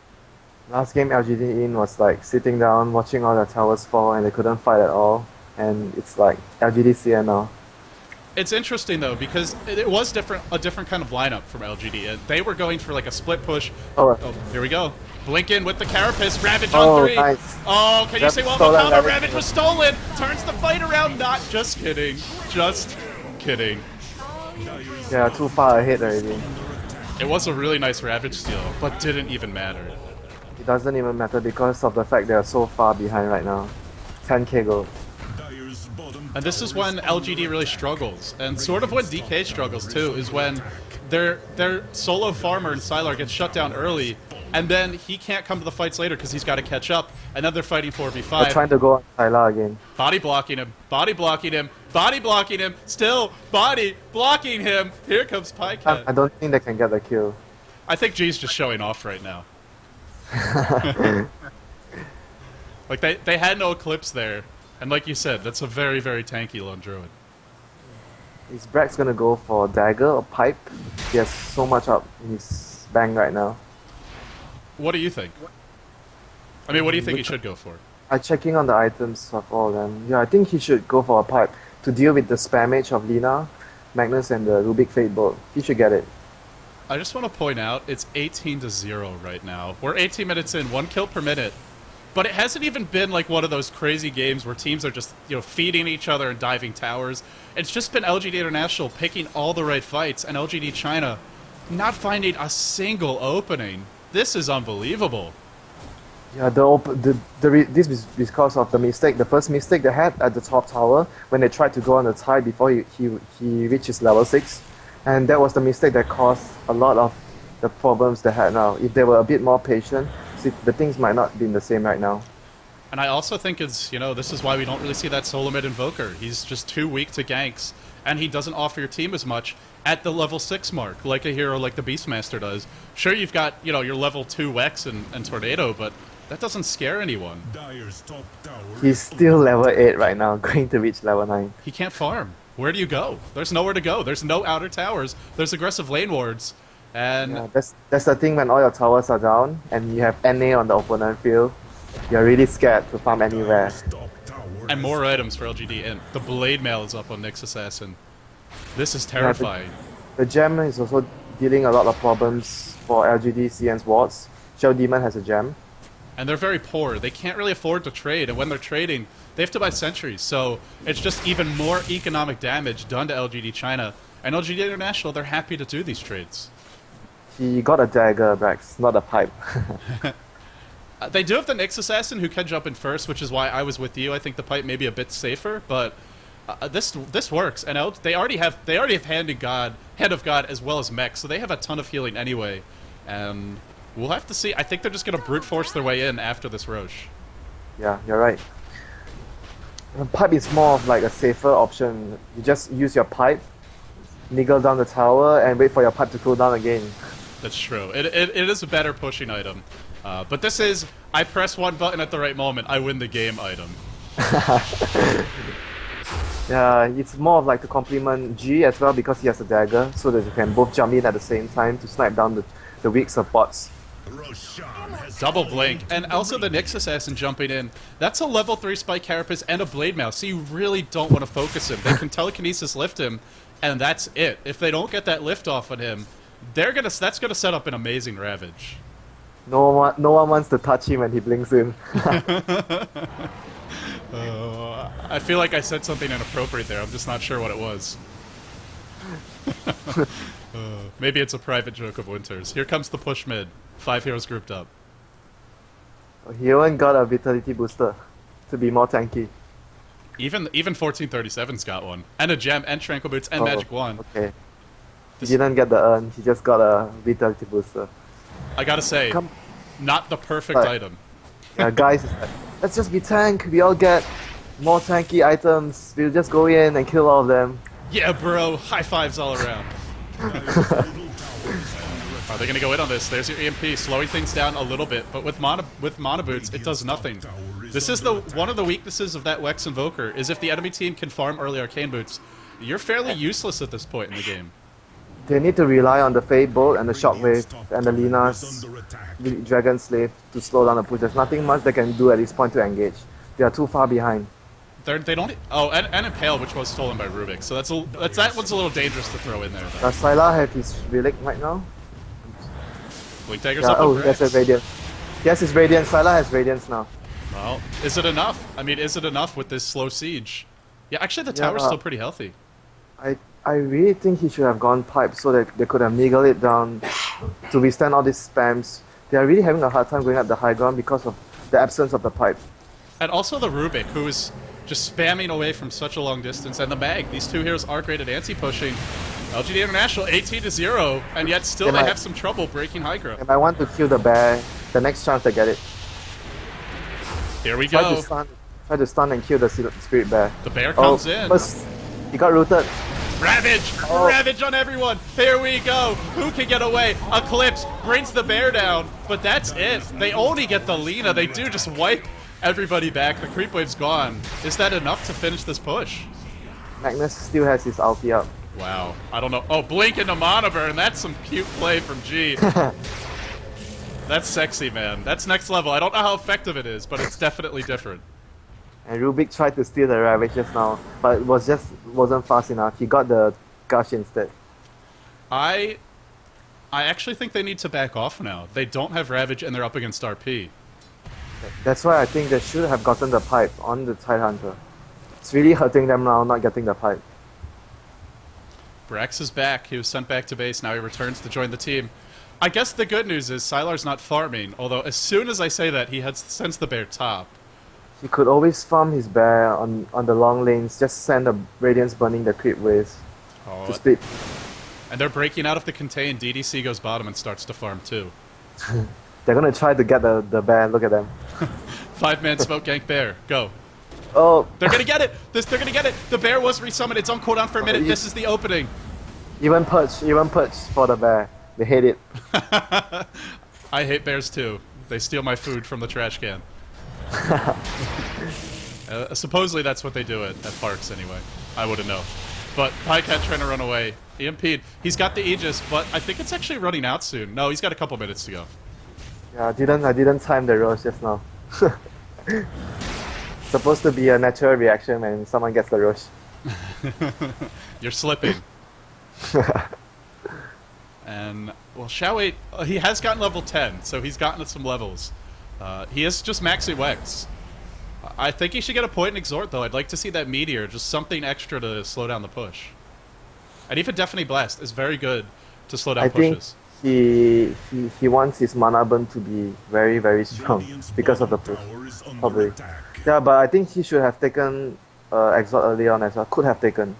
Last game LGD was like sitting down, watching all the towers fall, and they couldn't fight at all. And it's like LGD.cn now. It's interesting though, because it was a different kind of lineup from LGD. They were going for like a split push. Oh, here we go. Blink in with the Carapace. Ravage on 3. Nice. Oh, can you say what about Ravage was stolen? Turns the fight around. Not just kidding. Just kidding. Yeah, too far ahead already. It was a really nice Ravage steal, but didn't even matter. It doesn't even matter because of the fact they are so far behind right now. 10k gold. And this is when LGD really struggles, and sort of when DK struggles too, is when their solo farmer and Sylar gets shut down early, and then he can't come to the fights later because he's got to catch up, and then they're fighting 4v5. They're trying to go on Sylar again. Body blocking him, body blocking him, body blocking him, still body blocking him. Here comes Pycat. I don't think they can get the kill. I think G's just showing off right now. Like they had no clips there. And like you said, that's a very, very tanky lone druid. Is Brax gonna go for dagger or pipe? He has so much up in his bank right now. What do you think? I mean, what do you think he should go for? I'm checking on the items of all of them. Yeah, I think he should go for a pipe to deal with the spammage of Lina, Magnus, and the Rubik Fate Bolt. He should get it. I just want to point out, it's 18-0 right now. We're 18 minutes in, 1 kill per minute. But it hasn't even been like one of those crazy games where teams are just, feeding each other and diving towers. It's just been LGD International picking all the right fights, and LGD China not finding a single opening. This is unbelievable. Yeah, this is because of the mistake. The first mistake they had at the top tower when they tried to go on the tide before he reaches level 6. And that was the mistake that caused a lot of the problems they had now. If they were a bit more patient, see, the things might not be the same right now. And I also think it's, you know, this is why we don't really see that solo mid Invoker. He's just too weak to ganks, and he doesn't offer your team as much at the level 6 mark, like a hero like the Beastmaster does. Sure, you've got, you know, your level 2 Wex and Tornado, but that doesn't scare anyone. He's still level 8 right now, going to reach level 9. He can't farm. Where do you go? There's nowhere to go. There's no outer towers. There's aggressive lane wards. And Yeah, that's the thing when all your towers are down and you have NA on the opponent field, you're really scared to farm anywhere. and more items for LGD.int. The Blade Mail is up on Nyx Assassin. This is terrifying. The gem is also dealing a lot of problems for LGD.CN's wards. Shell Demon has a gem. And they're very poor. They can't really afford to trade, and when they're trading, they have to buy sentries. So it's just even more economic damage done to LGD China. And LGD International, they're happy to do these trades. He got a dagger, Brax, not a pipe. They do have the Nyx Assassin who can jump in first, which is why I was with you. I think the pipe may be a bit safer, but this works. And they already have Hand of God as well as mech, so they have a ton of healing anyway. And we'll have to see. I think they're just gonna brute force their way in after this Roche. Yeah, you're right. The pipe is more of like a safer option. You just use your pipe, niggle down the tower, and wait for your pipe to cool down again. That's true. It is a better pushing item. But this is, I press one button at the right moment, I win the game item. Yeah, it's more of like to complement G as well because he has a dagger, so that you can both jump in at the same time to snipe down the weak supports. Double blink, and also the Nyx Assassin jumping in. That's a level 3 Spike Carapace and a Blade Mail, so you really don't want to focus him. They can telekinesis lift him, and that's it. If they don't get that lift off on him, that's gonna set up an amazing Ravage. No one wants to touch him when he blinks in. I feel like I said something inappropriate there. I'm just not sure what it was. Maybe it's a private joke of Winter's. Here comes the push mid. 5 heroes grouped up. He even got a vitality booster to be more tanky. Even 1437's got one. And a gem, and Tranquil Boots, and Magic Wand. Okay. He didn't get the urn, he just got a vitality booster. I gotta say, not the perfect item. Yeah, guys, let's just be tank. We all get more tanky items. We'll just go in and kill all of them. Yeah, bro. High fives all around. Are they gonna go in on this? There's your EMP, slowing things down a little bit, but with mana boots, it does nothing. This is one of the weaknesses of that Wex Invoker, is if the enemy team can farm early arcane boots, you're fairly useless at this point in the game. They need to rely on the Fade Bolt and the Shockwave and the Lina's Dragon Slave to slow down the push. There's nothing much they can do at this point to engage. They are too far behind. They don't. Oh, and Impale, which was stolen by Rubik. So that one's a little dangerous to throw in there. Does Sylar have his Relic right now? Blink Dagger's Yeah, up. oh, that's a Radiance. Yes, it's Radiance. Sylar has Radiance now. Well, is it enough? I mean, is it enough with this slow siege? Yeah, actually, the tower's still pretty healthy. I really think he should have gone pipe so that they could have niggled it down to withstand all these spams. They are really having a hard time going up the high ground because of the absence of the pipe. And also the Rubik, who is just spamming away from such a long distance, and the Mag. These two heroes are great at anti-pushing. LGD International 18-0, and yet still they have some trouble breaking high ground. If I want to kill the bear, the next chance to get it. Here we go. Try to stun and kill the spirit bear. The bear comes in. First, he got rooted. Ravage! Oh. Ravage on everyone! Here we go! Who can get away? Eclipse brings the bear down, but that's it. They only get the Lina. They do just wipe everybody back. The creep wave's gone. Is that enough to finish this push? Magnus still has his ulti up. Wow. I don't know. Oh, blink into Mana Burn. That's some cute play from G. That's sexy, man. That's next level. I don't know how effective it is, but it's definitely different. And Rubik tried to steal the Ravage just now, but it wasn't fast enough. He got the Gush instead. I actually think they need to back off now. They don't have Ravage and they're up against RP. That's why I think they should have gotten the pipe on the Tidehunter. It's really hurting them now not getting the pipe. Brax is back. He was sent back to base. Now he returns to join the team. I guess the good news is Sylar's not farming, although as soon as I say that, he sends the bear top. He could always farm his bear on the long lanes, just send a Radiance burning the creep waves to split. And they're breaking out of the contain. DDC goes bottom and starts to farm too. They're gonna try to get the bear. Look at them. 5-man smoke gank bear. Go. Oh, They're gonna get it. They're gonna get it. The bear was resummoned. It's on cooldown for a minute. This is the opening. even perch for the bear. They hate it. I hate bears too. They steal my food from the trash can. Supposedly that's what they do at parks anyway. I wouldn't know. But Pycat trying to run away. EMP'd. He's got the Aegis, but I think it's actually running out soon. No, he's got a couple minutes to go. Yeah, I didn't time the roast just now. Supposed to be a natural reaction when someone gets the rush. You're slipping. And, well, Xiao 8, he has gotten level 10, so he's gotten some levels. He is just maxing Wex. I think he should get a point in Exhort, though. I'd like to see that Meteor, just something extra to slow down the push. And even Deafening Blast is very good to slow down pushes. He wants his mana burn to be very, very strong because of the push. Probably. Yeah, but I think he should have taken Exhort early on as well. Could have taken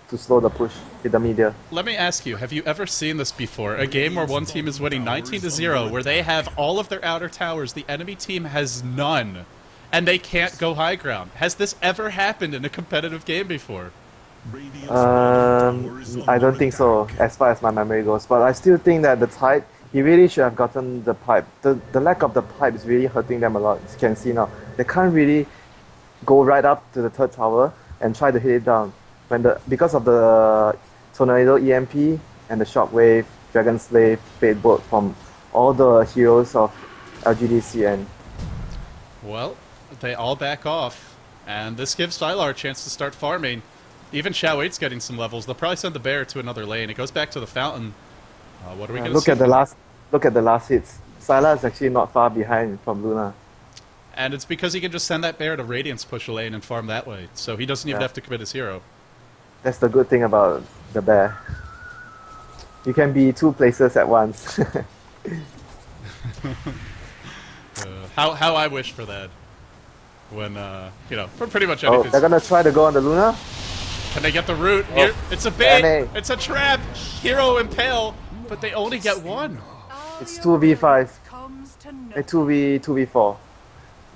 to slow the push with the media. Let me ask you, have you ever seen this before? A game where one team is winning 19-0, where they have all of their outer towers, the enemy team has none, and they can't go high ground. Has this ever happened in a competitive game before? I don't think so, as far as my memory goes. But I still think that the Tide, he really should have gotten the pipe. The lack of the pipe is really hurting them a lot. As you can see now, they can't really go right up to the third tower and try to hit it down. Because of the Tornado EMP and the Shockwave, Dragon Slave, Fate Bolt from all the heroes of LGD.cn. Well, they all back off, and this gives Sylar a chance to start farming. Even Xiao 8's getting some levels. They'll probably send the bear to another lane. It goes back to the fountain. What are we going to see? Look at the last hits. Sylar is actually not far behind from Luna. And it's because he can just send that bear to Radiance push a lane and farm that way. So he doesn't even have to commit his hero. That's the good thing about the bear. You can be two places at once. How I wish for that. When, you know, for pretty much anything. Oh, they're gonna try to go on the Luna? Can they get the root? Here, it's a bait! It's a trap! Hero Impale! But they only get one. It's 2v5. 2v4.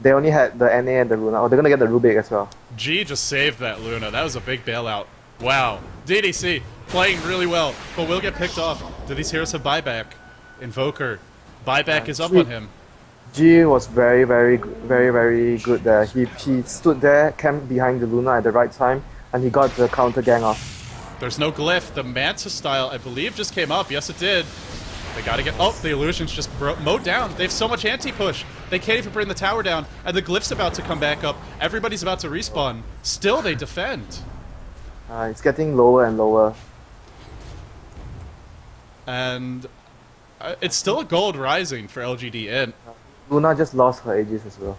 They only had the NA and the Luna. Oh, they're gonna get the Rubik as well. G just saved that Luna. That was a big bailout. Wow. DDC playing really well, but will get picked off. Do these heroes have buyback? Invoker. Buyback is up on him. G was very good there. He stood there, camped behind the Luna at the right time, and he got the counter gang off. There's no glyph. The Manta style, I believe, just came up. Yes, it did. They gotta get... Oh, the illusions just mowed down. They have so much anti-push. They can't even bring the tower down. And the glyph's about to come back up. Everybody's about to respawn. Still, they defend. It's getting lower and lower. And it's still a gold rising for LGD.int. Luna just lost her Aegis as well.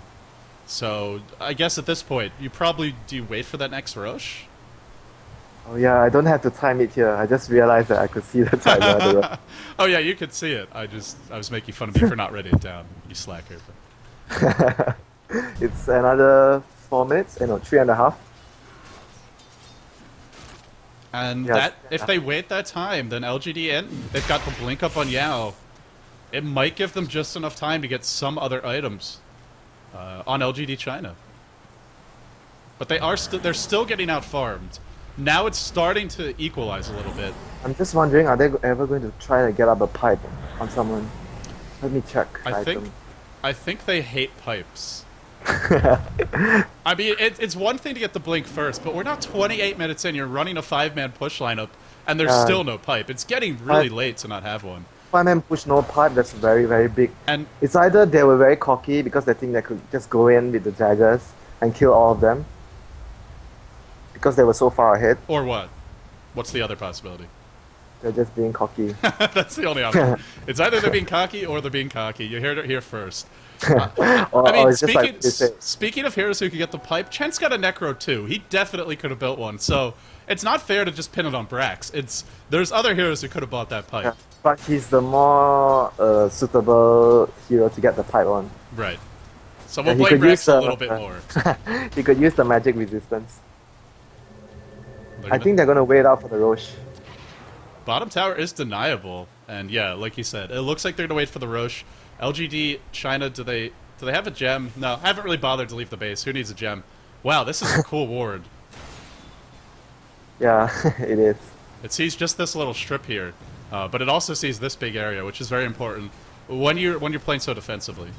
So, I guess at this point, do you wait for that next rush? Oh yeah, I don't have to time it here. I just realized that I could see the timer. Oh yeah, you could see it. I was making fun of you for not writing it down, you slacker. It's another 4 minutes, no, 3.5. And that, if they wait that time, then LGD.int, they've got the blink up on Yao. It might give them just enough time to get some other items on LGD China. But they're still getting out farmed. Now it's starting to equalize a little bit. I'm just wondering, are they ever going to try to get up a pipe on someone? Let me check. I think they hate pipes. I mean, it's one thing to get the blink first, but we're now 28 minutes in. You're running a 5-man push lineup, and there's still no pipe. It's getting really late to not have one. 5-man push, no pipe, that's very big. And it's either they were very cocky because they think they could just go in with the daggers and kill all of them because they were so far ahead. Or what? What's the other possibility? They're just being cocky. That's the only option. It's either they're being cocky or they're being cocky. You heard it here first. Speaking of heroes who could get the pipe, Chen's got a Necro too. He definitely could have built one. So it's not fair to just pin it on Brax. There's other heroes who could have bought that pipe. Yeah, but he's the more suitable hero to get the pipe on. Right. So we'll blame Brax a little bit more. He could use the magic resistance. I think they're gonna wait out for the Roche. Bottom tower is deniable, and yeah, like you said, it looks like they're gonna wait for the Roche. LGD China, do they have a gem? No, haven't really bothered to leave the base. Who needs a gem? Wow, this is a cool ward. Yeah, it is. It sees just this little strip here, but it also sees this big area, which is very important when you're playing so defensively.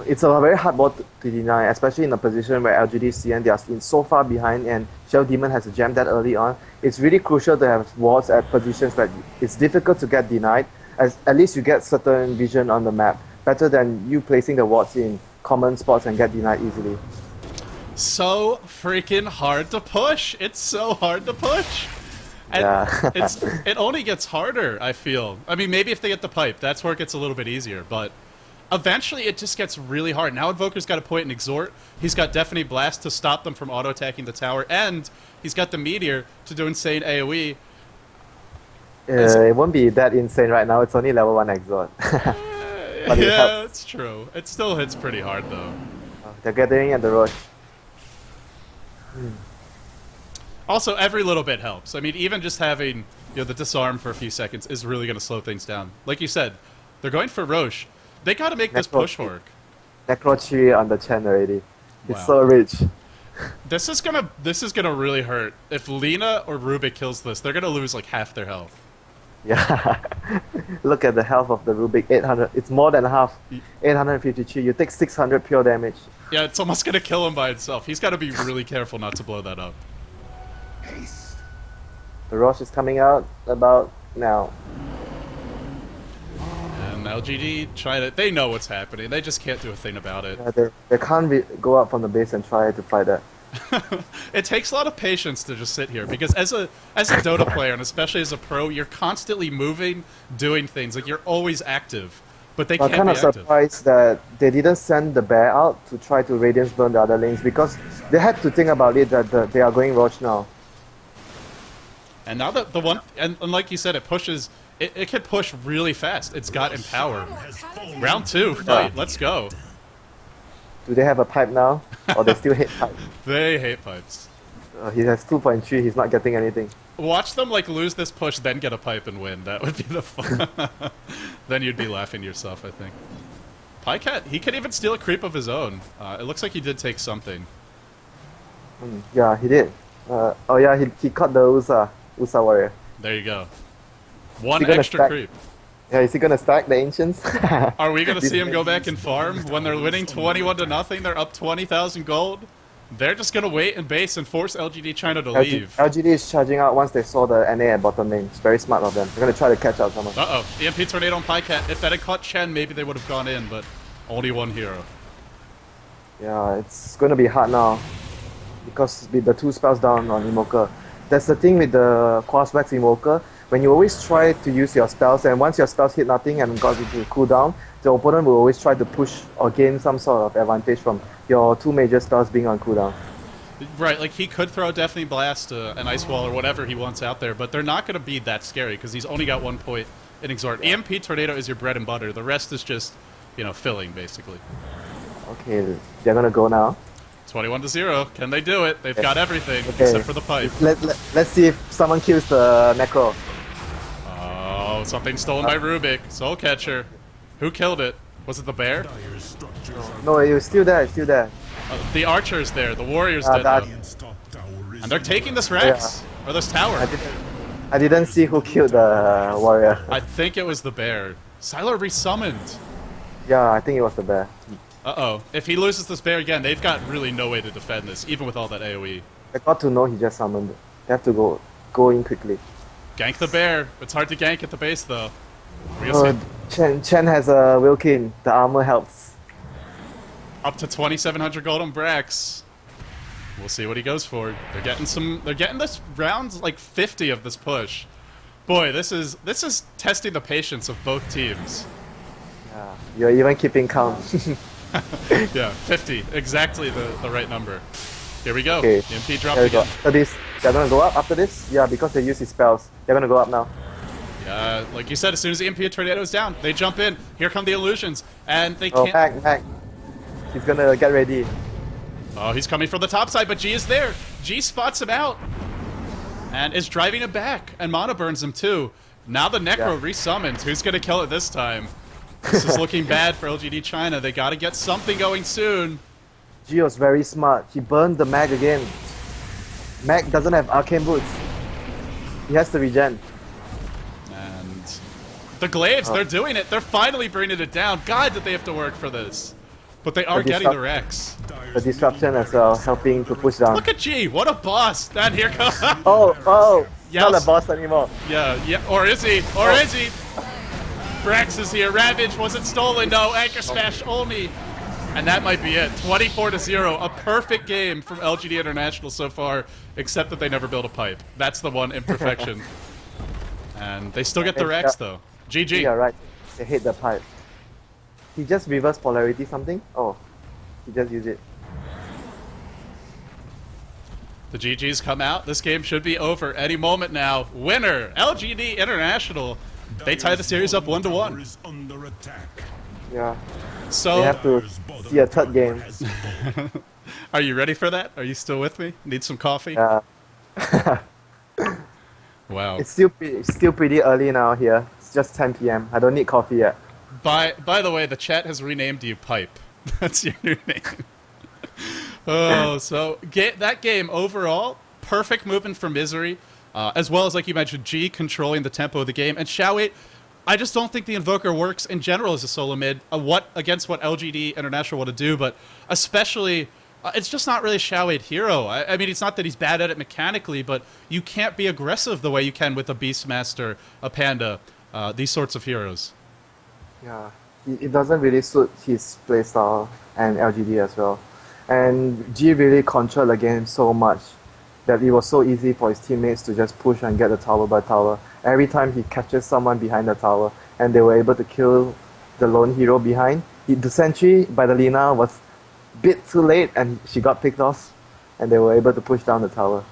It's a very hard ball to deny, especially in a position where LGD.cn they are so far behind and Shell Demon has a gem that early on. It's really crucial to have wards at positions that it's difficult to get denied, as at least you get certain vision on the map, better than you placing the wards in common spots and get denied easily. So freaking hard to push. It's so hard to push. And Yeah. it only gets harder, I feel. I mean, maybe if they get the pipe, that's where it gets a little bit easier, but eventually it just gets really hard. Now Invoker's got a point in Exhort. He's got Deafening Blast to stop them from auto-attacking the tower, and he's got the Meteor to do insane AoE. It won't be that insane right now, it's only level 1 exort. But yeah, it's true. It still hits pretty hard, though. They're gathering at the Roche. Also, every little bit helps. I mean, even just having the disarm for a few seconds is really going to slow things down. Like you said, they're going for Roche. They got to make this push work. Necro on the Chen already. He's Wow. so rich. This is gonna really hurt. If Lina or Rubik kills this, they're gonna lose like half their health. Yeah. Look at the health of the Rubik, 800. It's more than half. 853. You take 600 pure damage. Yeah, it's almost gonna kill him by itself. He's got to be really careful not to blow that up. The Roche is coming out about now. And LGD they know what's happening. They just can't do a thing about it. Yeah, they can't go up from the base and try to fight that. It takes a lot of patience to just sit here because as a Dota player and especially as a pro, you're constantly moving, doing things. Like you're always active, but they I'm can't kind be of active. surprised that they didn't send the bear out to try to Radiance burn the other lanes because they had to think about it that they are going Roche now. And now that the one, and like you said, it pushes. It can push really fast. It's got Empower. Round 2, fight. Let's go. Do they have a pipe now? Or they still hate pipe? They hate pipes. He has 2.3, he's not getting anything. Watch them like lose this push, then get a pipe and win. That would be the fun. Then you'd be laughing to yourself, I think. Pycat, he could even steal a creep of his own. It looks like he did take something. Yeah, he did. Oh yeah, he caught the Usa warrior. There you go. One gonna extra stack? creep. Yeah, is he gonna stack the Ancients? Are we gonna see him go back and farm when they're winning 21-0? They're up 20,000 gold. They're just gonna wait and base and force LGD China to leave. LGD is charging out once they saw the NA at bottom lane. It's very smart of them. They're gonna try to catch out someone. Uh-oh. EMP Tornado on Pycat. If that had caught Chen, maybe they would have gone in, but only one hero. Yeah, it's gonna be hard now. Because with the 2 spells down on Invoker. That's the thing with the Crossback Invoker. When you always try to use your spells, and once your spells hit nothing and got into cooldown, the opponent will always try to push or gain some sort of advantage from your 2 major spells being on cooldown. Right, like he could throw a Deafening Blast, an Ice Wall, or whatever he wants out there, but they're not going to be that scary because he's only got 1 point in Exhort. Yeah. EMP Tornado is your bread and butter. The rest is just, filling, basically. Okay, they're gonna go now. 21-0. Can they do it? They've got everything Okay. except for the pipe. Let's see if someone kills the Necro. Oh, something stolen by Rubik. Soul Catcher. Who killed it? Was it the bear? No, it was still there, it's still there. The Archer's there. The Warrior's dead that- though. And they're taking this Rex. Or this tower. I didn't see who killed the warrior. I think it was the bear. Sylar resummoned. Yeah, I think it was the bear. Uh-oh. If he loses this bear again, they've got really no way to defend this, even with all that AoE. I got to know he just summoned it. They have to go in quickly. Gank the bear. It's hard to gank at the base, though. We're gonna see Chen has a Wilkin. The armor helps. up to 2,700 gold on Brax. We'll see what he goes for. They're getting this round like 50 of this push. Boy, this is testing the patience of both teams. Yeah, you're even keeping count. Yeah, 50. Exactly the right number. Here we go. Okay. EMP dropped There we go. again. After this, they're gonna go up after this? Yeah, because they use his spells. They're gonna go up now. Yeah, like you said, as soon as the EMP Tornado is down, they jump in. Here come the illusions, and they Oh, can't. Mac. He's gonna get ready. Oh, he's coming from the top side, but G is there. G spots him out and is driving him back, and Mana burns him too. Now the Necro resummoned. Who's going to kill it this time? This is looking bad for LGD China. They got to get something going soon. Gio's very smart. He burned the mag again. Mag doesn't have arcane boots. He has to regen. And the Glaives, they're doing it. They're finally bringing it down. God, did they have to work for this. But they are getting the Rex. The disruption as well, helping to push down. Look at G, what a boss. And here comes... Oh, Yes. not a boss anymore. Yeah, or is he? Or is he? Brax is here. Ravage, was it stolen? No, Anchor Smash only. And that might be it. 24-0, a perfect game from LGD International so far, except that they never built a pipe. That's the one imperfection. And they still get the Rex, though. GG. Yeah, right. They hate the pipe. He just reverse polarity something? Oh, he just used it. The GGs come out. This game should be over any moment now. Winner, LGD International. They tie the series up 1-1. Yeah. So they have to see a third game. Are you ready for that? Are you still with me? Need some coffee? Yeah. Wow. It's still pretty early now here. It's just 10 p.m. I don't need coffee yet. By the way, the chat has renamed you Pipe. That's your new name. Oh, so that game overall, perfect movement for Misery, as well as, like you mentioned, G controlling the tempo of the game. And Xiaowei, I just don't think the Invoker works in general as a solo mid, against what LGD International want to do, but especially, it's just not really Xiaowei hero. I mean, it's not that he's bad at it mechanically, but you can't be aggressive the way you can with a Beastmaster, a Panda, these sorts of heroes. Yeah, it doesn't really suit his playstyle and LGD as well. And G really controlled the game so much that it was so easy for his teammates to just push and get the tower by tower. Every time he catches someone behind the tower and they were able to kill the lone hero behind, the sentry by the Lina was a bit too late and she got picked off and they were able to push down the tower.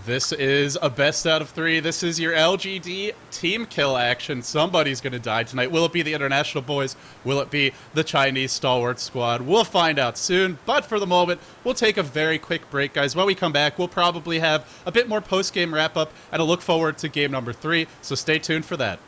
This is a best out of 3. This is your LGD team kill action. Somebody's going to die tonight. Will it be the International boys? Will it be the Chinese stalwart squad? We'll find out soon. But for the moment, we'll take a very quick break, guys. When we come back, we'll probably have a bit more post-game wrap-up and a look forward to game number 3. So stay tuned for that.